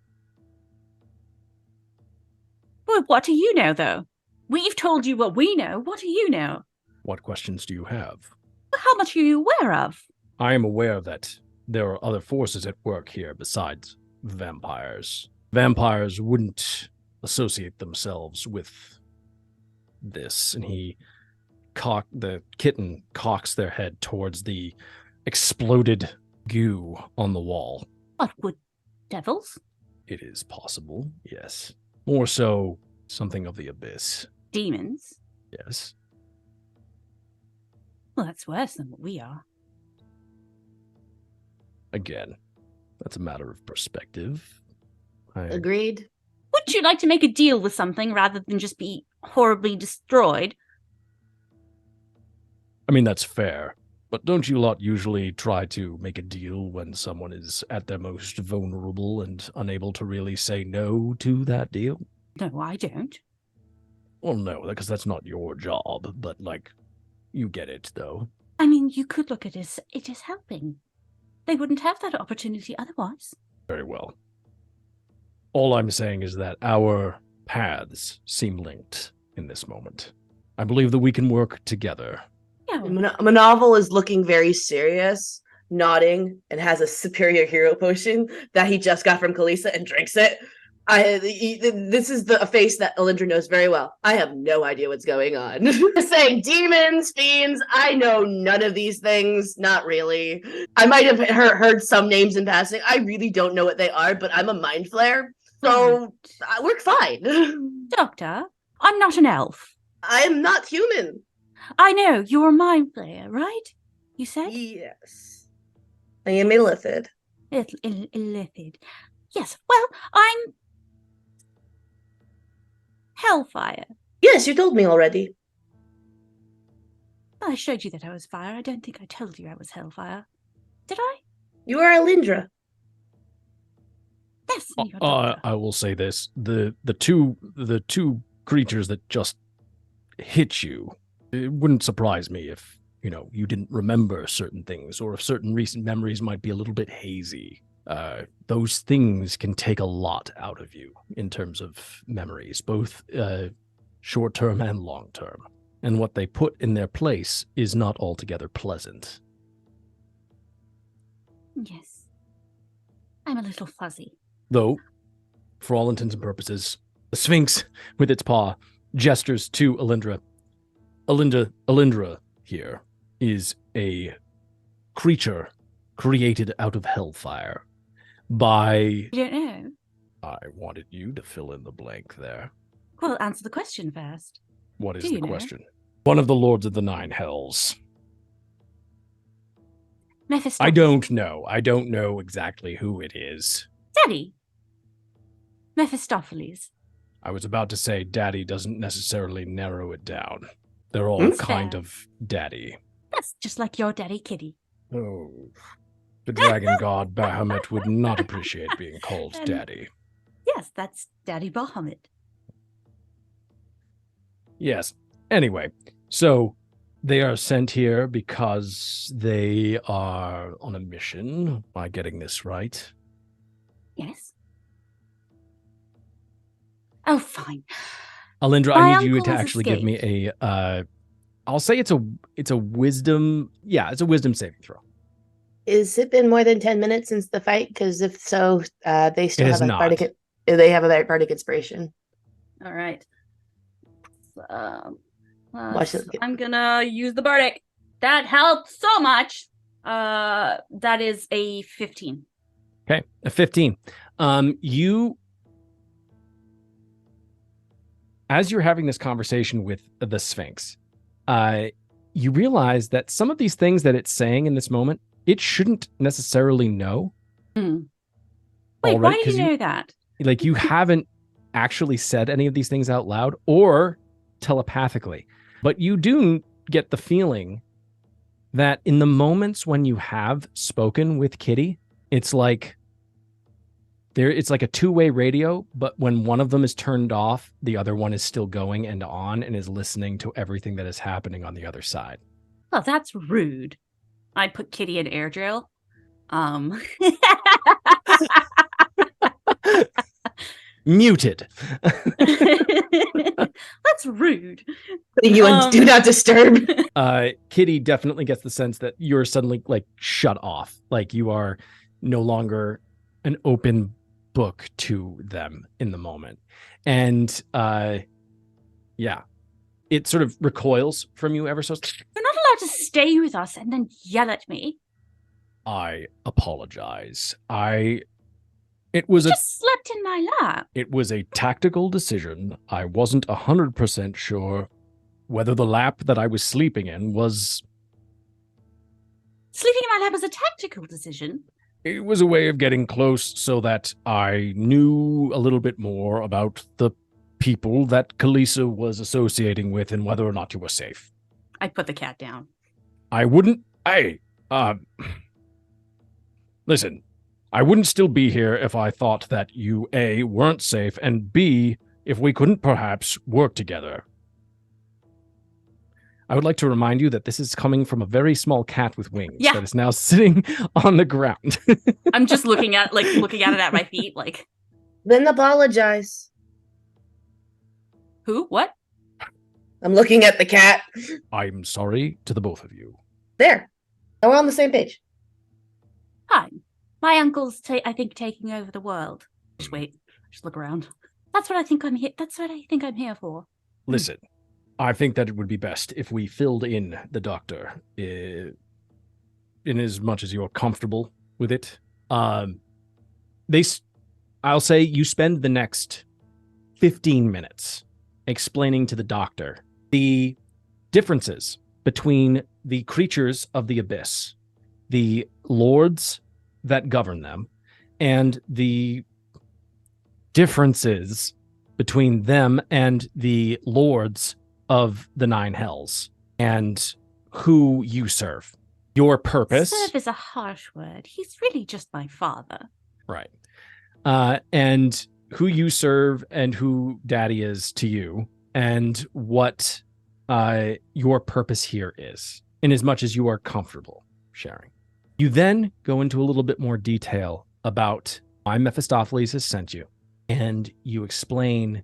Well, what do you know, though? We've told you what we know. What do you know? What questions do you have? How much are you aware of? I am aware that there are other forces at work here besides vampires. Vampires wouldn't associate themselves with this. And the kitten cocks their head towards the exploded goo on the wall. What, would devils? It is possible, yes. More so, something of the abyss. Demons? Yes. Well, that's worse than what we are. Again, that's a matter of perspective. Agreed. Would you like to make a deal with something rather than just be horribly destroyed? I mean, that's fair. But don't you lot usually try to make a deal when someone is at their most vulnerable and unable to really say no to that deal? No, I don't. Well, no, because that's not your job, but, you get it, though. I mean, you could look at it as helping. They wouldn't have that opportunity otherwise. Very well. All I'm saying is that our paths seem linked in this moment. I believe that we can work together. Yeah. Manovel is looking very serious, nodding, and has a superior hero potion that he just got from Kalisa and drinks it. This is a face that Alindra knows very well. I have no idea what's going on. Saying demons, fiends, I know none of these things. Not really. I might have heard some names in passing. I really don't know what they are, but I'm a mind flare, so we're fine. Doctor, I'm not an elf. I am not human. I know, you're a mind flayer, right? You said? Yes. I am a Lithid. Illithid. Yes, well, I'm Hellfire. Yes, you told me already. I showed you that I was fire. I don't think I told you I was Hellfire. Did I? You are Alindra. Yes, you're Doctor. I will say this. The two creatures that just hit you, it wouldn't surprise me if, you didn't remember certain things, or if certain recent memories might be a little bit hazy. Those things can take a lot out of you in terms of memories, both short-term and long-term. And what they put in their place is not altogether pleasant. Yes. I'm a little fuzzy. Though, for all intents and purposes, the Sphinx, with its paw, gestures to Alindra. Alindra here is a creature created out of hellfire by... You don't know? I wanted you to fill in the blank there. Well, answer the question first. What is Do the you know? question? One of the Lords of the Nine Hells. Mephistopheles. I don't know. I don't know exactly who it is. Daddy. Mephistopheles. I was about to say daddy doesn't necessarily narrow it down. They're all That's kind fair. of daddy. That's just like your daddy, Kitty. Oh, the dragon god Bahamut would not appreciate being called And- daddy. Yes, that's Daddy Bahamut. Yes. Anyway, so they are sent here because they are on a mission. Am I getting this right? Yes. Oh, fine. Alindra, My I need you uncle to has actually give me escaped. a I'll say it's a wisdom. Yeah, it's a wisdom saving throw. Is it been more than 10 minutes since the fight? Because if so, they still It is have a not. bardic. They have a bardic inspiration. All right. Watch it. I'm gonna use the bardic. That helps so much. That is a 15. Okay, a 15. You, as you're having this conversation with the Sphinx, you realize that some of these things that it's saying in this moment, it shouldn't necessarily know. Wait, Already, why do 'cause you know that? Like, you haven't actually said any of these things out loud or telepathically, but you do get the feeling that in the moments when you have spoken with Kitty, it's like a two-way radio, but when one of them is turned off, the other one is still going and on and is listening to everything that is happening on the other side. Well, that's rude. I'd put Kitty in air jail. Muted. That's rude. You and do not disturb. Kitty definitely gets the sense that you're suddenly shut off. Like, you are no longer an open book to them in the moment. And yeah, it sort of recoils from you ever so. You're not allowed to stay with us and then yell at me. I apologize. It was Just slept in my lap. It was a tactical decision. I wasn't 100% sure whether the lap that I was sleeping in was... Sleeping in my lap was a tactical decision. It was a way of getting close so that I knew a little bit more about the people that Kalisa was associating with and whether or not you were safe. I put the cat down. I wouldn't... Listen, I wouldn't still be here if I thought that you, A, weren't safe, and B, if we couldn't perhaps work together. I would like to remind you that this is coming from a very small cat with wings that is now sitting on the ground. I'm just looking at it at my feet, like. Then apologize. Who? What? I'm looking at the cat. I'm sorry to the both of you. There. Now we're on the same page. Fine. My uncle's, I think, taking over the world. Just wait. Just look around. That's what I think I'm here. That's what I think I'm here for. Listen, I think that it would be best if we filled in the doctor, in as much as you're comfortable with it. I'll say you spend the next 15 minutes explaining to the doctor the differences between the creatures of the abyss, the lords that govern them, and the differences between them and the lords of the Nine Hells, and who you serve. Your purpose... Serve is a harsh word. He's really just my father. Right. And who you serve and who Daddy is to you, and what your purpose here is, in as much as you are comfortable sharing. You then go into a little bit more detail about why Mephistopheles has sent you, and you explain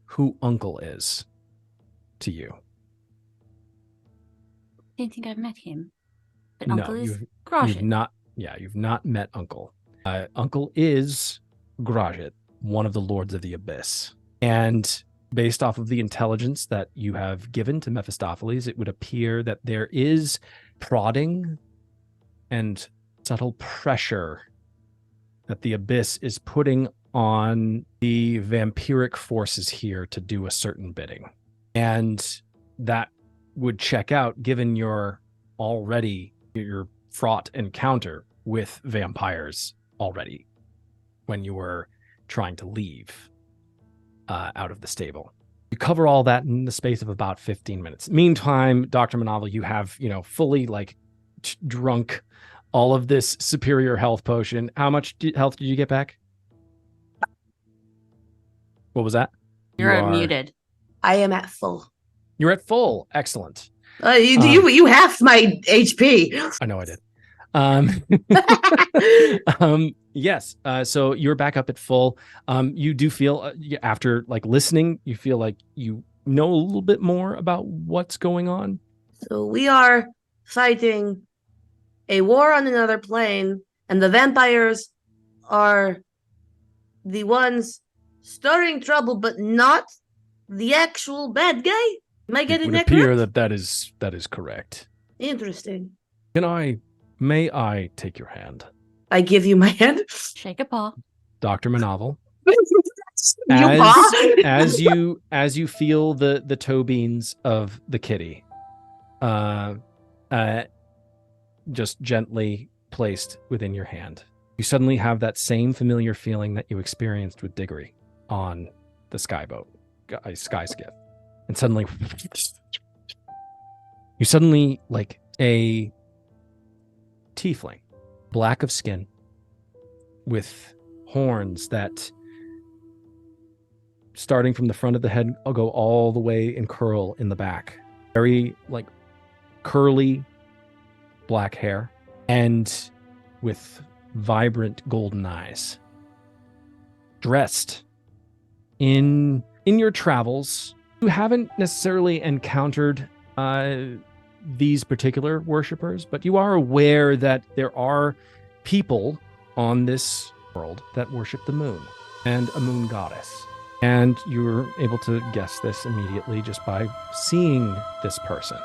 who Uncle is to you. I don't think I've met him. But No, Uncle is Grajit. You've not met Uncle. Uncle is Grajit, one of the Lords of the Abyss. And based off of the intelligence that you have given to Mephistopheles, it would appear that there is prodding and subtle pressure that the Abyss is putting on the vampiric forces here to do a certain bidding. And that would check out given your fraught encounter with vampires already when you were trying to leave out of the stable. You cover all that in the space of about 15 minutes. Meantime, Dr. Manavel, you have, fully drunk all of this superior health potion. How much health did you get back? What was that? You're muted. I am at full. You're at full. Excellent. You halved my HP. I know I did. Yes. So you're back up at full. You do feel after listening, you feel like you know a little bit more about what's going on. So we are fighting a war on another plane, and the vampires are the ones stirring trouble, but not the actual bad guy. Am I getting that correct? It would appear that is correct. Interesting. May I take your hand? I give you my hand. Shake a paw. Dr. Manavel. paw? as you feel the toe beans of the kitty, just gently placed within your hand, you suddenly have that same familiar feeling that you experienced with Diggory on the skyboat, sky skiff. And suddenly, you suddenly, like a tiefling, black of skin, with horns that, starting from the front of the head, go all the way and curl in the back. Very, curly black hair, and with vibrant golden eyes. Dressed in your travels, you haven't necessarily encountered these particular worshippers, but you are aware that there are people on this world that worship the moon and a moon goddess. And you were able to guess this immediately just by seeing this person.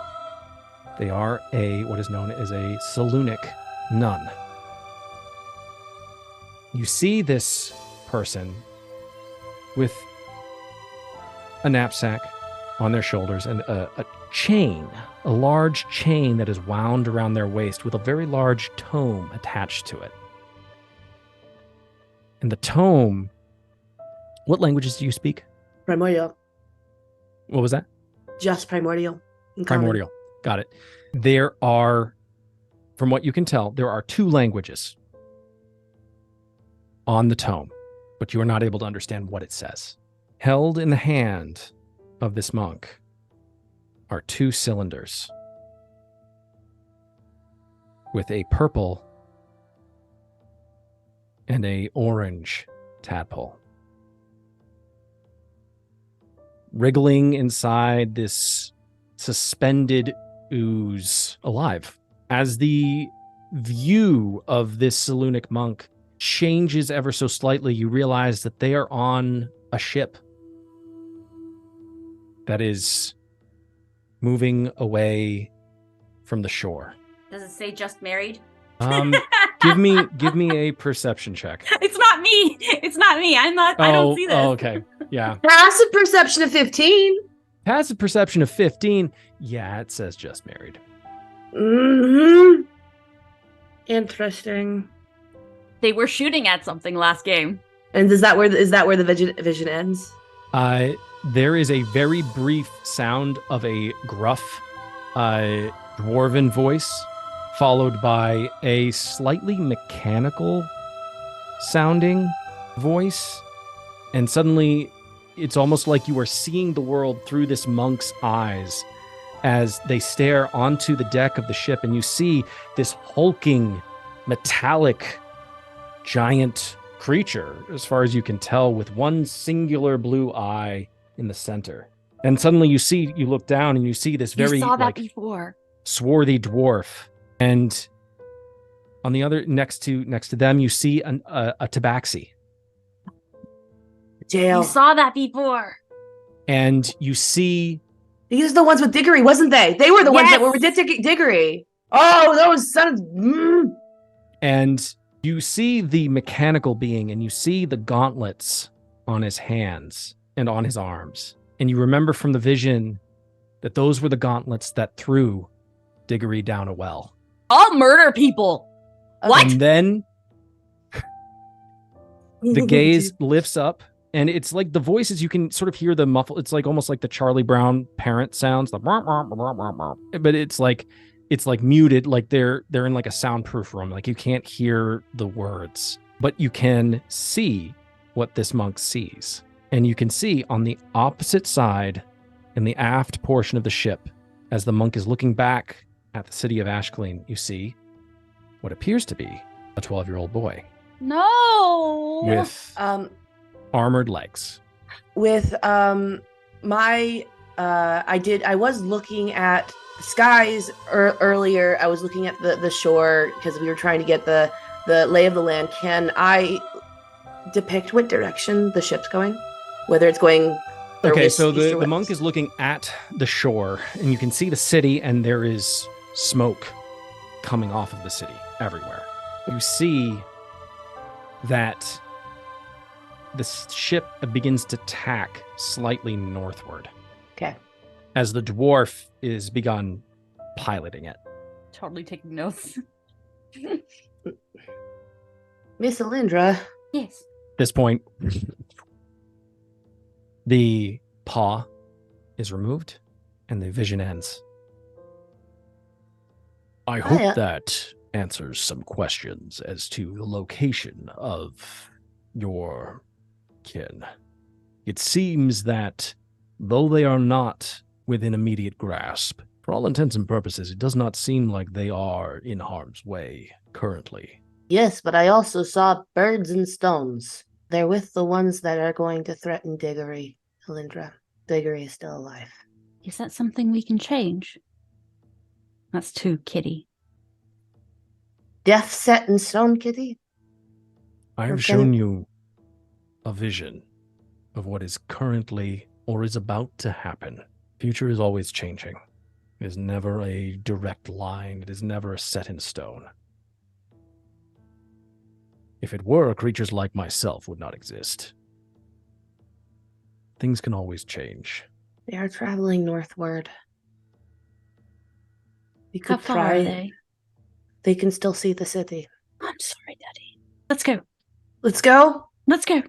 They are what is known as a Selunic nun. You see this person with a knapsack on their shoulders and a chain, a large chain that is wound around their waist with a very large tome attached to it. And the tome, what languages do you speak? Primordial. What was that? Just primordial. In common. Primordial. Got it. There are, from what you can tell, there are 2 languages on the tome, but you are not able to understand what it says. Held in the hand of this monk are 2 cylinders with a purple and a orange tadpole. Wriggling inside this suspended ooze alive. As the view of this Selûnic monk changes ever so slightly, you realize that they are on a ship that is moving away from the shore. Does it say just married? Give me a perception check. It's not me. It's not me. I don't see this. Oh, okay. Yeah. Passive perception of 15. Passive perception of 15. Yeah, it says just married. Mm-hmm. Interesting. They were shooting at something last game. And is that where the vision ends? There is a very brief sound of a gruff dwarven voice, followed by a slightly mechanical sounding voice. And suddenly, it's almost like you are seeing the world through this monk's eyes as they stare onto the deck of the ship, and you see this hulking, metallic, giant creature, as far as you can tell, with one singular blue eye in the center. And suddenly you look down and you see this very You saw that before. swarthy dwarf. And on the other, next to them, you see a tabaxi. Jail. You saw that before. And you see... These are the ones with Diggory, wasn't they? They were the ones that were with Yes! Diggory. Oh, those sons. And you see the mechanical being, and you see the gauntlets on his hands and on his arms. And you remember from the vision that those were the gauntlets that threw Diggory down a well. I'll murder people. What? And then the gaze lifts up, and it's like the voices, you can sort of hear the muffle. It's like almost like the Charlie Brown parent sounds, like, but it's like muted, like they're in like a soundproof room, like you can't hear the words, but you can see what this monk sees. And you can see on the opposite side, in the aft portion of the ship, as the monk is looking back at the city of Ashcaleen, you see what appears to be a 12-year-old boy No. with armored legs. With I was looking at the skies earlier. I was looking at the shore because we were trying to get the lay of the land. Can I depict what direction the ship's going? Whether it's going... Okay, so the monk is looking at the shore, and you can see the city, and there is smoke coming off of the city everywhere. You see that the ship begins to tack slightly northward. Okay. As the dwarf is begun piloting it. Totally taking notes. Miss Alindra. Yes. At this point, the paw is removed, and the vision ends. I hope that answers some questions as to the location of your kin. It seems that, though they are not within immediate grasp, for all intents and purposes, it does not seem like they are in harm's way currently. Yes, but I also saw birds and stones. They're with the ones that are going to threaten Diggory, Alindra. Diggory is still alive. Is that something we can change? That's too kitty. Death set in stone, Kitty? I have shown you a vision of what is currently or is about to happen. Future is always changing. It is never a direct line. It is never set in stone. If it were, creatures like myself would not exist. Things can always change. They are traveling northward. We How could far try. are they? They can still see the city. I'm sorry, Daddy. Let's go. Let's go. Let's go.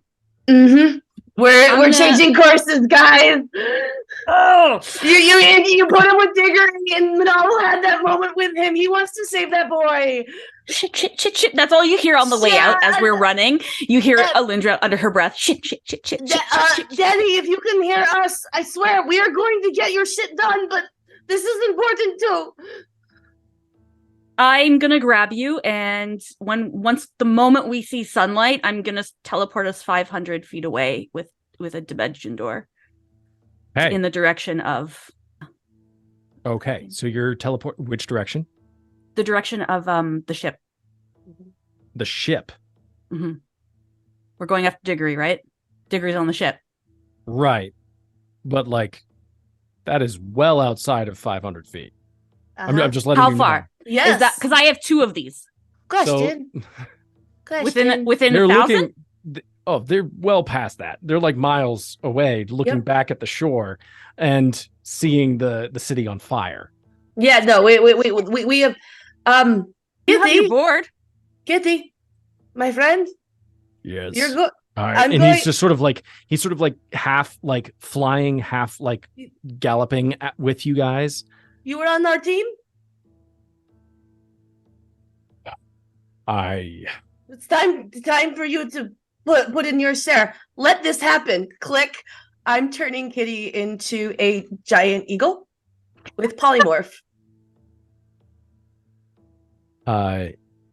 Mm-hmm. We're gonna- changing courses, guys. Oh, you put him with Diggory, and Manalo had that moment with him. He wants to save that boy. Shit, shit, shit, shit. That's all you hear on the way out as we're running. You hear Alindra under her breath. Shit, shit, shit, shit, shit, shit. Daddy, if you can hear us, I swear we are going to get your shit done, but this is important too. I'm gonna grab you, and once the moment we see sunlight, I'm gonna teleport us 500 feet away with a dimension door. Hey. In the direction of. Okay, so you're teleport. Which direction? The direction of the ship. The ship. Mm-hmm. We're going after Diggory, right? Diggory's on the ship. Right, but like, that is well outside of 500 feet. I'm just letting you know. How far? Yes. Is that because I have 2 of these? Question. Within They're 1,000? looking. They're well past that. They're like miles away, looking back at the shore and seeing the city on fire. Yeah, no, we have You have your board. Kitty, my friend. Yes. You're good. All right. And he's just sort of like half like flying, half like galloping with you guys. You were on our team? It's time for you to put in your share. Let this happen. Click. I'm turning Kitty into a giant eagle with polymorph.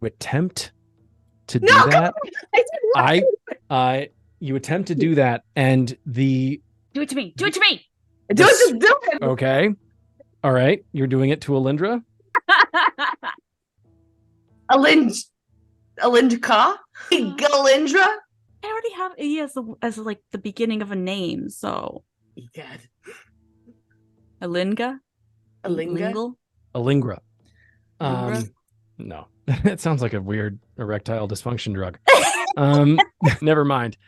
Attempt to do that. You attempt to do that, and Do it to me. Do it to me. Do it. Okay. All right. You're doing it to Alindra. Alindra? Galindra? I already have E as like the beginning of a name, so. Egad. Alinga? Alinga? Alingra. Alingra? No. It sounds like a weird erectile dysfunction drug. Never mind.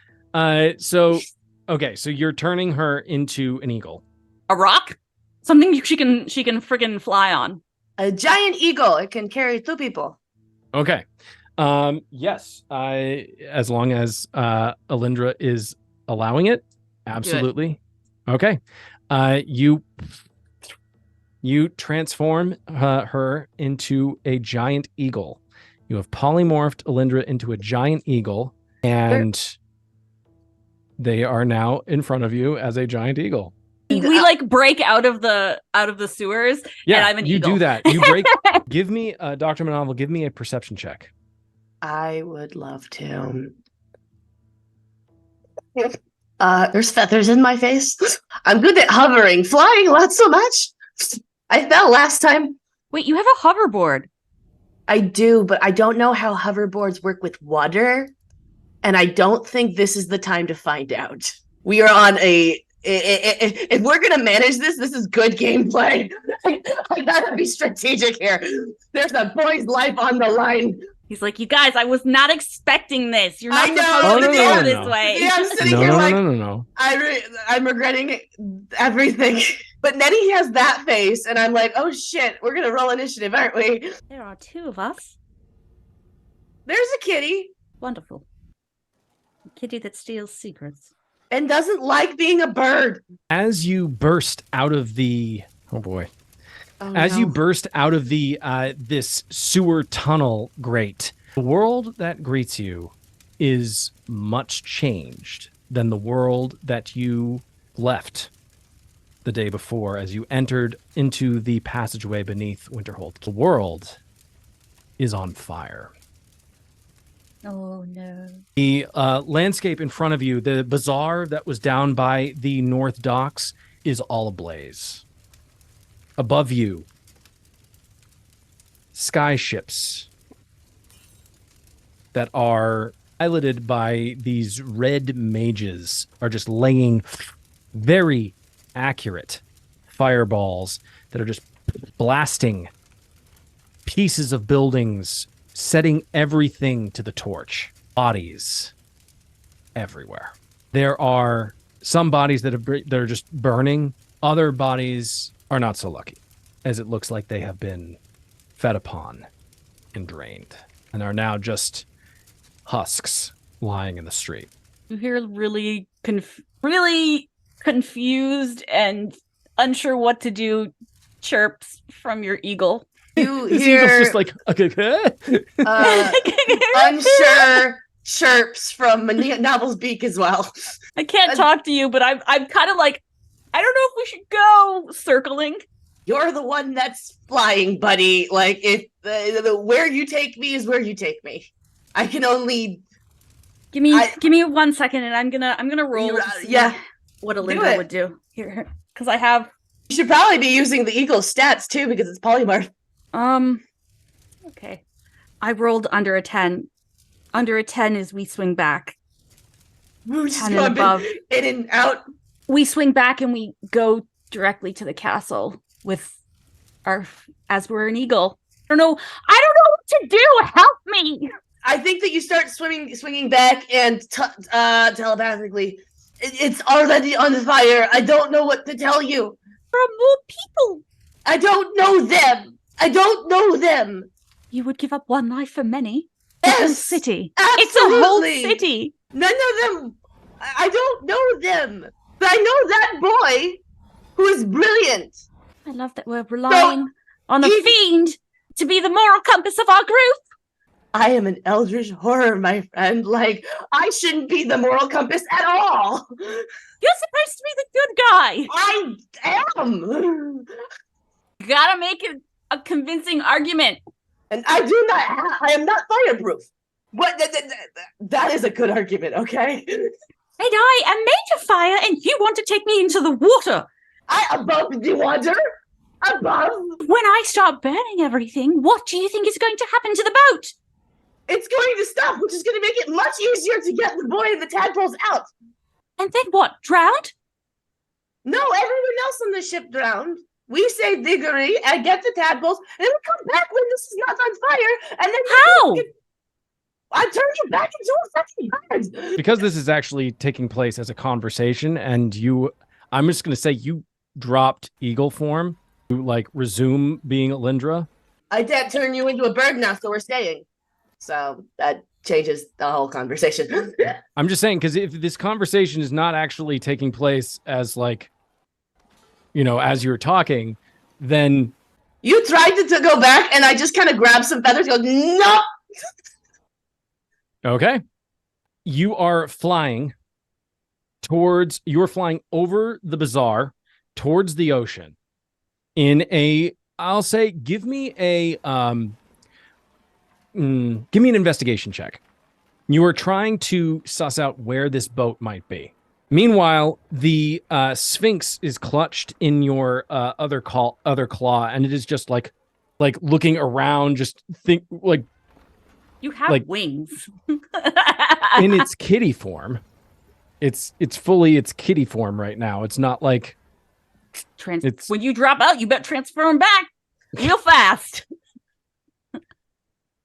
So you're turning her into an eagle. A rock? Something she can friggin' fly on. A giant eagle. It can carry 2 people. Okay. Yes. As long as Alindra is allowing it, absolutely. Okay. You transform her into a giant eagle. You have polymorphed Alindra into a giant eagle, and they are now in front of you as a giant eagle. We like break out of the sewers. Yeah, and I'm an you eagle. do that. You break. Give me, Dr. Manovel, give me a perception check. I would love to. There's feathers in my face. I'm good at hovering. Flying, not so much. I fell last time. Wait, you have a hoverboard. I do, but I don't know how hoverboards work with water. And I don't think this is the time to find out. We are on if we're going to manage this is good gameplay. I gotta be strategic here. There's a boy's life on the line. He's like, you guys, I was not expecting this. You're not I know. supposed to Oh, go no. this way. Yeah, I'm sitting here No. I'm regretting everything. But Nettie has that face, and I'm like, oh shit, we're gonna roll initiative, aren't we? There are 2 of us. There's a kitty. Wonderful. A kitty that steals secrets. And doesn't like being a bird. As you burst out of the you burst out of the this sewer tunnel grate, the world that greets you is much changed than the world that you left the day before as you entered into the passageway beneath Winterhold. The world is on fire. Oh no. The landscape in front of you, the bazaar that was down by the North Docks, is all ablaze. Above you, sky ships that are piloted by these red mages are just laying very accurate fireballs that are just blasting pieces of buildings, setting everything to the torch. Bodies everywhere. There are some bodies that are just burning. Other bodies are not so lucky, as it looks like they have been fed upon and drained and are now just husks lying in the street. You hear really confused and unsure what to do chirps from your eagle. You This hear eagle's just like, okay. unsure chirps from Novel's beak as well. I can't talk to you, but I'm kind of like, I don't know if we should go circling. You're the one that's flying, buddy. Like, if where you take me is where you take me. I can only give me 1 second, and I'm gonna roll. Yeah, what Alindra would do here, because I have. You should probably be using the eagle's stats too, because it's polymorph. Okay. I rolled under a 10. Under a 10 is we swing back. 10 and above. In and out. We swing back and we go directly to the castle with as we're an eagle. I don't know what to do. Help me. I think that you start swinging back and telepathically. It's already on fire. I don't know what to tell you. There are more people. I don't know them. I don't know them. You would give up one life for many? Yes, the whole city. Absolutely. It's a whole city. None of them. I don't know them. But I know that boy who is brilliant. I love that we're relying on a fiend to be the moral compass of our group. I am an eldritch horror, my friend. Like, I shouldn't be the moral compass at all. You're supposed to be the good guy. I am. Gotta make it a convincing argument. And I do not. I am not fireproof. What? That is a good argument. Okay. And I am made of fire, and you want to take me into the water. I above the water. Above. When I start burning everything, what do you think is going to happen to the boat? It's going to stop, which is going to make it much easier to get the boy and the tadpoles out. And then what? Drowned? No, everyone else on the ship drowned. We say Diggory and get the tadpoles, and then we come back when this is not on fire, and then how? I turn you back into a fucking bird. Because this is actually taking place as a conversation, and I'm just going to say you dropped eagle form to like resume being Alindra. I did turn you into a bird now, so we're staying. So that changes the whole conversation. I'm just saying, because if this conversation is not actually taking place as like, as you're talking, then you tried to go back, and I just kind of grabbed some feathers and go, no. Okay. You are flying over the bazaar towards the ocean I'll say, give me an investigation check. You are trying to suss out where this boat might be. Meanwhile, the Sphinx is clutched in your other claw, and it is just like looking around, you have wings. in its kitty form. It's fully its kitty form right now. It's not like when you drop out, you better transform back real fast.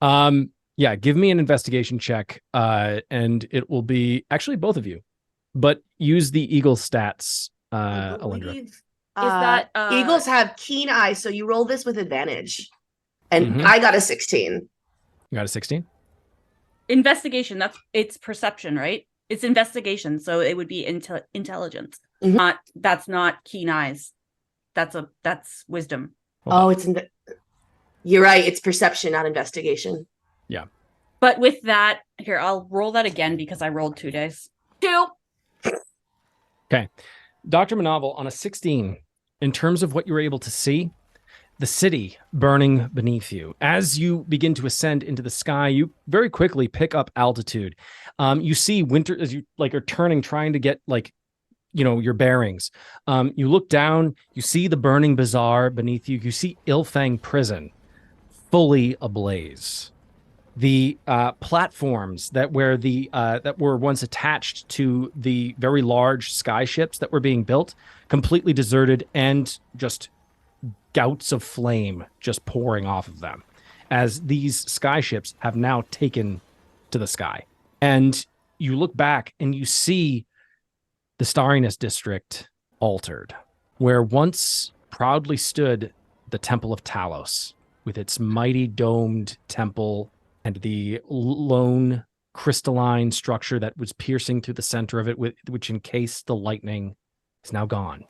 Yeah, give me an investigation check, and it will be actually both of you, but use the eagle stats, Alindra. Is that eagles have keen eyes, so you roll this with advantage, and I got a 16. You got a 16? Investigation. It's perception, right? It's investigation, so it would be intelligence. Mm-hmm. That's not keen eyes. That's wisdom. You're right. It's perception, not investigation. Yeah. But with that, here, I'll roll that again because I rolled 2 dice. 2. Okay. Dr. Manovel, on a 16, in terms of what you were able to see, the city burning beneath you. As you begin to ascend into the sky, you very quickly pick up altitude. You see winter as you are turning, trying to get your bearings. You look down, you see the burning bazaar beneath you. You see Ilfang Prison fully ablaze. The platforms that were once attached to the very large sky ships that were being built, completely deserted, and just gouts of flame just pouring off of them as these sky ships have now taken to the sky. And you look back and you see the Starriness District altered, where once proudly stood the Temple of Talos with its mighty domed temple and the lone crystalline structure that was piercing through the center of it, which encased the lightning, is now gone.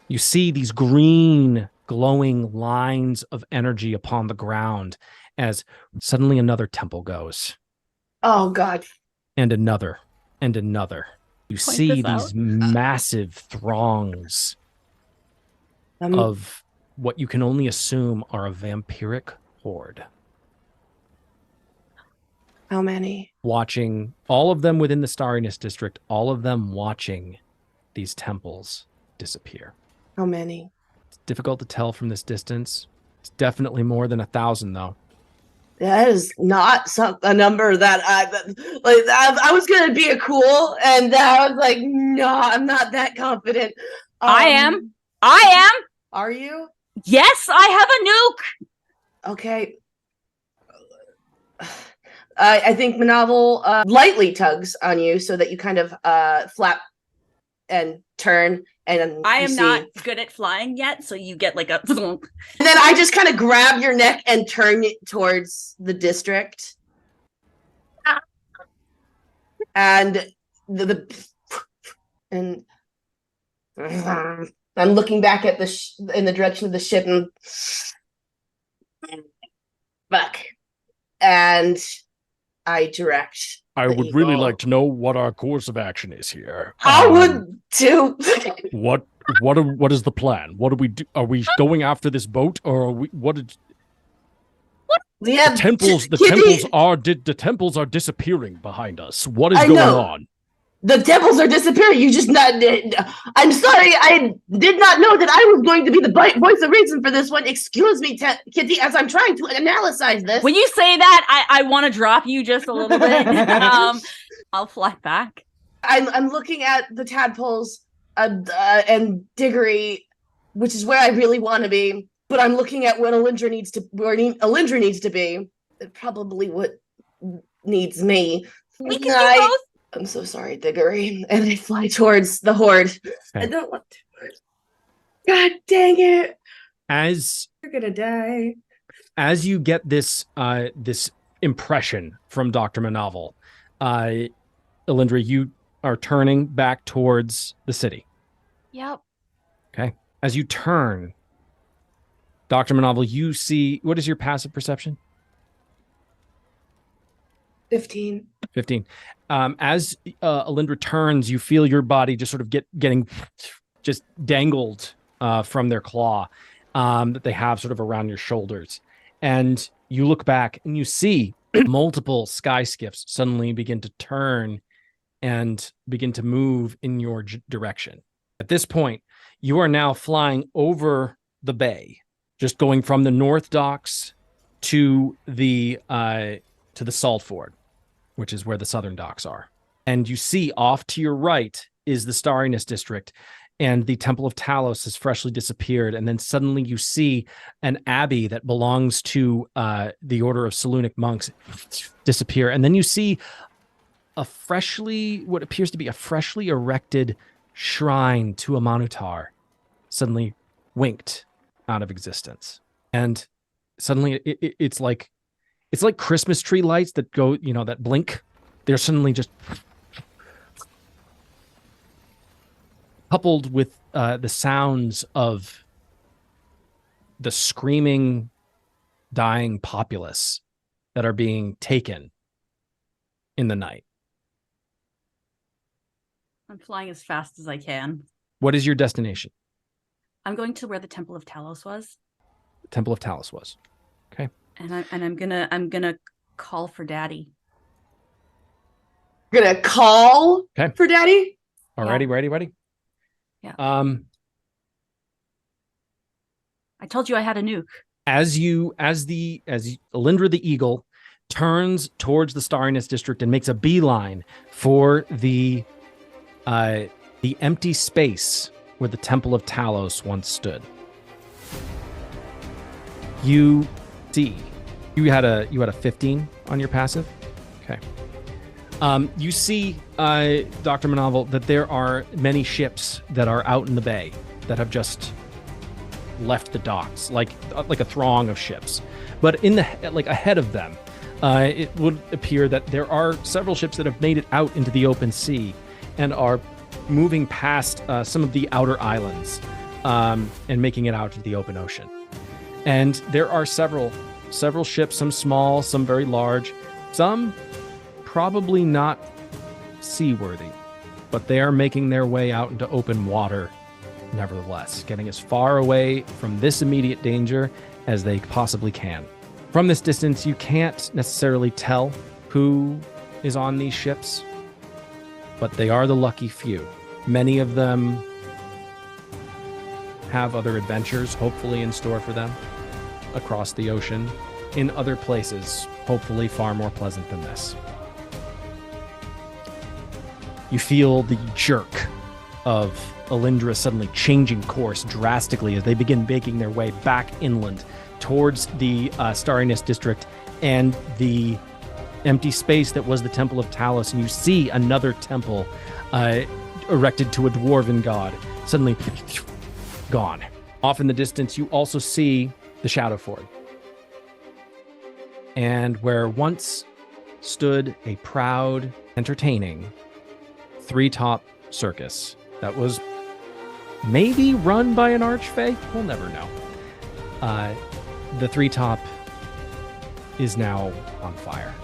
You see these green glowing lines of energy upon the ground as suddenly another temple goes. Oh, God. And another, and another. You Point see this these out. massive throngs of what you can only assume are a vampiric horde. How many? Watching all of them within the Starriness District, all of them watching these temples disappear. How many? It's difficult to tell from this distance. It's definitely more than 1,000, though. That is not a number that I was gonna be a cool, and I was like, no, I'm not that confident. I am. Are you? Yes, I have a nuke. Okay. I think Manavel lightly tugs on you so that you kind of flap and turn, and I you am see. not good at flying yet, so you get like a. And then I just kind of grab your neck and turn it towards the district. And and I'm looking back at in the direction of the ship, and fuck. And I direct. I the would really eagle. like to know what our course of action is here. I would too. What is the plan? What do we do? Are we going after this boat, or are we? Yeah, The temples the temples are disappearing behind us. What is I going know. on? The temples are disappearing. You just not. I'm sorry. I did not know that I was going to be the voice of reason for this one. Excuse me, Kitty, as I'm trying to analyze this. When you say that, I want to drop you just a little bit. I'll fly back. I'm looking at the tadpoles and Diggory, which is where I really want to be. But I'm looking at what Alindra needs to be. It probably what needs me. We can do both. I'm so sorry, Diggory. And I fly towards the horde. Okay. I don't want to. God dang it. As You're gonna die. as you get this this impression from Dr. Manavel, Alindra, you are turning back towards the city. Yep. Okay. As you turn, Dr. Manavel, you see, what is your passive perception? 15. 15. As Alindra turns, you feel your body just sort of getting just dangled from their claw that they have sort of around your shoulders. And you look back and you see multiple sky skiffs suddenly begin to turn and begin to move in your direction. At this point, you are now flying over the bay, just going from the north docks to the salt ford, which is where the southern docks are. And you see off to your right is the Starriness District, and the Temple of Talos has freshly disappeared. And then suddenly you see an abbey that belongs to the Order of Selunic monks disappear. And then you see what appears to be a freshly erected shrine to Amanutar suddenly winked out of existence. And suddenly it's like Christmas tree lights that go, that blink. They're suddenly just coupled with the sounds of the screaming, dying populace that are being taken in the night. I'm flying as fast as I can. What is your destination? I'm going to where the Temple of Talos was. The Temple of Talos was. Okay. And I'm gonna call for Daddy. You're gonna call for Daddy? Alrighty, ready? Yeah. I told you I had a nuke. As Alindra the Eagle turns towards the Starriness District and makes a beeline for the empty space where the Temple of Talos once stood. You see, you had a 15 on your passive. Okay. You see, Dr. Manavel, that there are many ships that are out in the bay that have just left the docks, like a throng of ships. But ahead of them, it would appear that there are several ships that have made it out into the open sea and are moving past some of the outer islands and making it out to the open ocean. And there are several ships, some small, some very large, some probably not seaworthy, but they are making their way out into open water nevertheless, getting as far away from this immediate danger as they possibly can. From this distance, you can't necessarily tell who is on these ships, but they are the lucky few. Many of them have other adventures, hopefully in store for them, across the ocean, in other places, hopefully far more pleasant than this. You feel the jerk of Alindra suddenly changing course drastically as they begin making their way back inland towards the Starriness District and the empty space that was the Temple of Talos. And you see another temple erected to a dwarven god suddenly gone. Off in the distance, you also see the Shadow Ford. And where once stood a proud, entertaining, three-top circus that was maybe run by an archfey? We'll never know. The three-top is now on fire,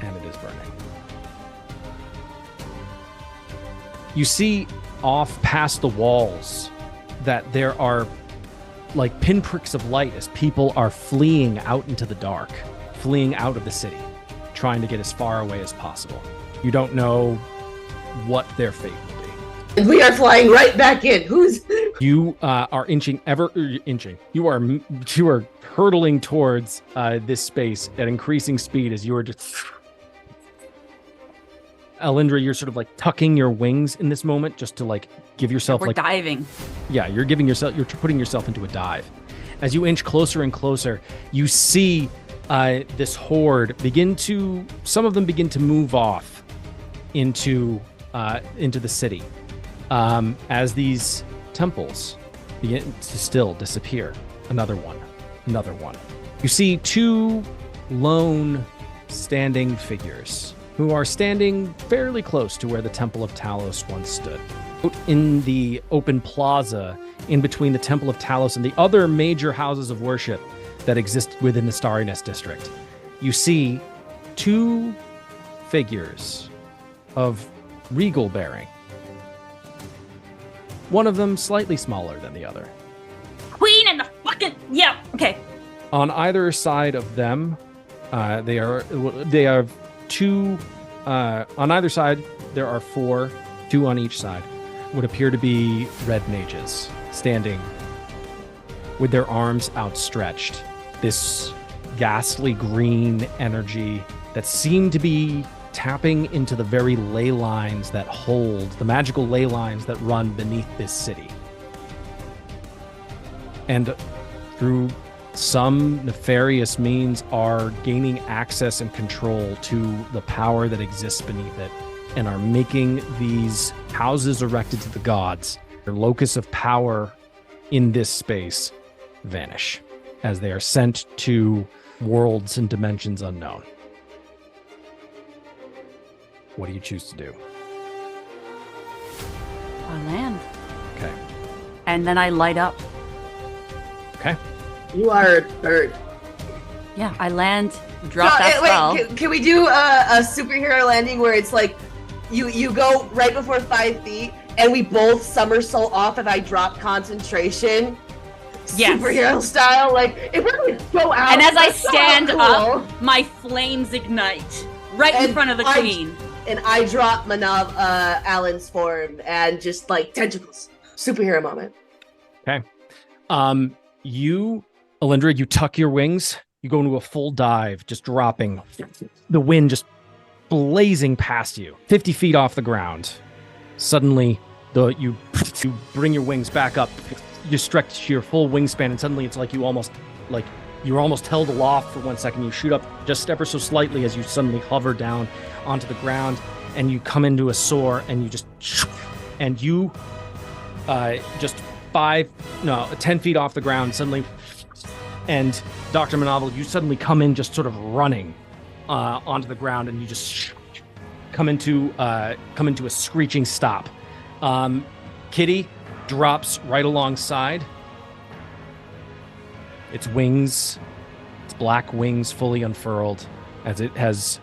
and it is burning. You see off past the walls that there are like pinpricks of light as people are fleeing out into the dark, fleeing out of the city, trying to get as far away as possible. You don't know what their fate will be. And we are flying right back in. You are inching. You are hurtling towards this space at increasing speed as you are just. Alindra, you're sort of like tucking your wings in this moment just to like give yourself We're diving. Yeah, you're putting yourself into a dive. As you inch closer and closer, you see this horde some of them begin to move off into the city as these temples begin to still disappear. Another one. You see two lone standing figures who are standing fairly close to where the Temple of Talos once stood. Out in the open plaza in between the Temple of Talos and the other major houses of worship that exist within the Starriness District, you see two figures of regal bearing. One of them slightly smaller than the other. Queen and the fucking... Yeah, okay. On either side of them, they are two... on either side, there are four, two on each side, would appear to be red mages, standing with their arms outstretched. This ghastly green energy that seemed to be tapping into the very ley lines that hold, the magical ley lines that run beneath this city. And through some nefarious means are gaining access and control to the power that exists beneath it and are making these houses erected to the gods, their locus of power in this space, vanish as they are sent to worlds and dimensions unknown. What do you choose to do? I land. Okay. And then I light up. Okay. You are a bird. Yeah, I land, drop that spell. Wait, can we do a superhero landing where it's like you go right before 5 feet and we both somersault off and I drop concentration? Yes. Superhero style. Like, if we're going to go out. And as I that's so stand cool. up, my flames ignite right in front of the queen. And I drop Manav Alan's form and just like tentacles. Superhero moment. Okay. You, Alindra, you tuck your wings. You go into a full dive, just dropping. The wind just blazing past you, 50 feet off the ground. Suddenly, you bring your wings back up. You stretch your full wingspan, and suddenly it's like you're almost held aloft for 1 second. You shoot up just ever so slightly as you suddenly hover down onto the ground, and you come into a soar, and you just 10 feet off the ground suddenly. And Dr. Manavel, you suddenly come in just sort of running onto the ground, and you just come into a screeching stop. Kitty drops right alongside. Its wings, its black wings fully unfurled as it has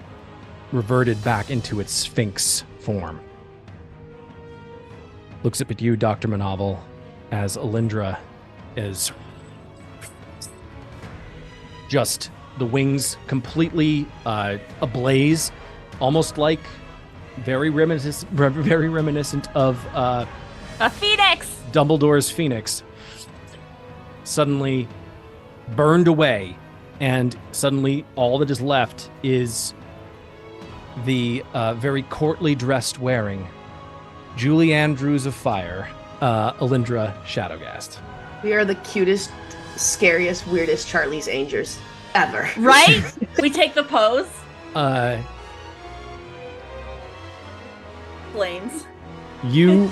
reverted back into its sphinx form. Looks up at you, Dr. Manavel, as Alindra is just the wings completely ablaze, almost like very reminiscent of A phoenix! Dumbledore's phoenix, suddenly burned away, and suddenly all that is left is the very courtly dressed wearing Julie Andrews of Fire, Alindra Shadowgast. We are the cutest, scariest, weirdest Charlie's Angels ever. Right? We take the pose. Flames. You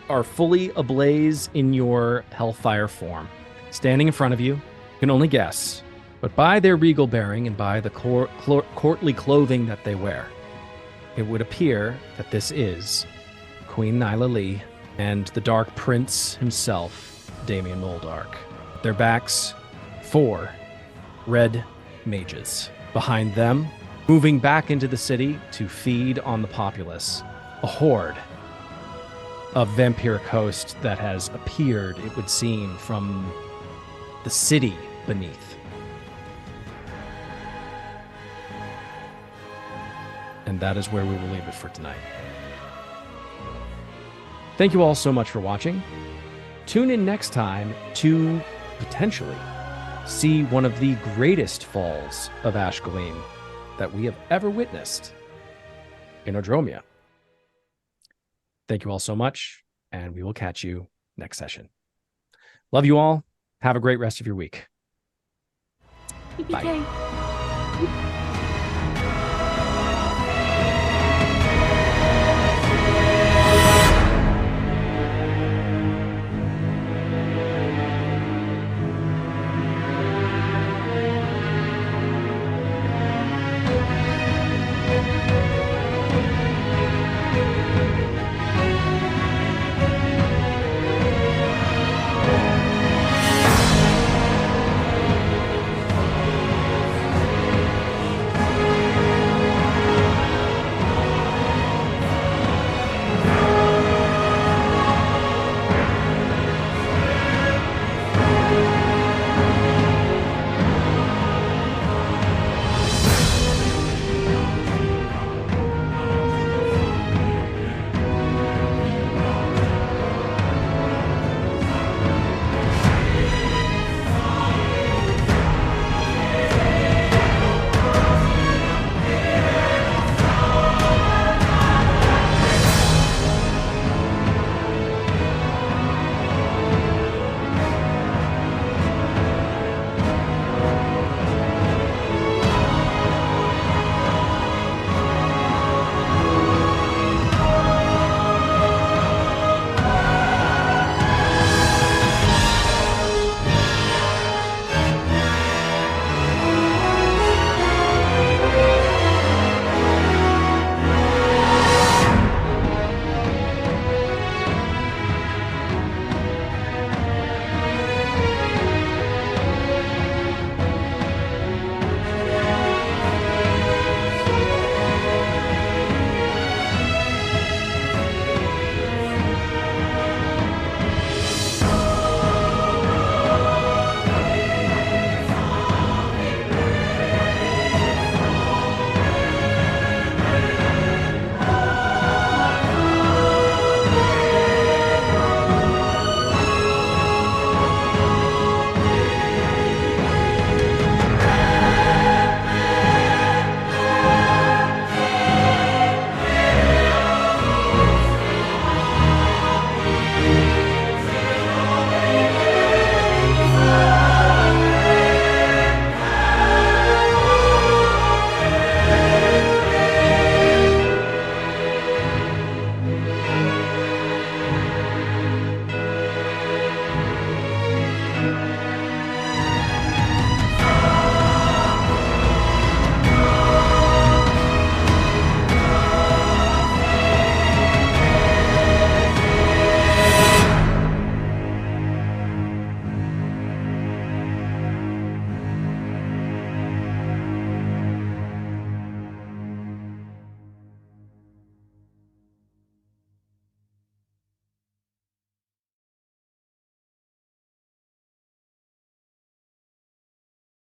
are fully ablaze in your hellfire form. Standing in front of you, you can only guess, but by their regal bearing and by the courtly clothing that they wear, it would appear that this is Queen Nyla Lee and the Dark Prince himself, Damian Moldark. Their backs, 4 red mages. Behind them, moving back into the city to feed on the populace, a horde of vampiric host that has appeared, it would seem, from the city beneath. And that is where we will leave it for tonight. Thank you all so much for watching. Tune in next time to potentially see one of the greatest falls of Ashcaleen that we have ever witnessed in Odromia. Thank you all so much, and we will catch you next session. Love you all. Have a great rest of your week. BBK. Bye.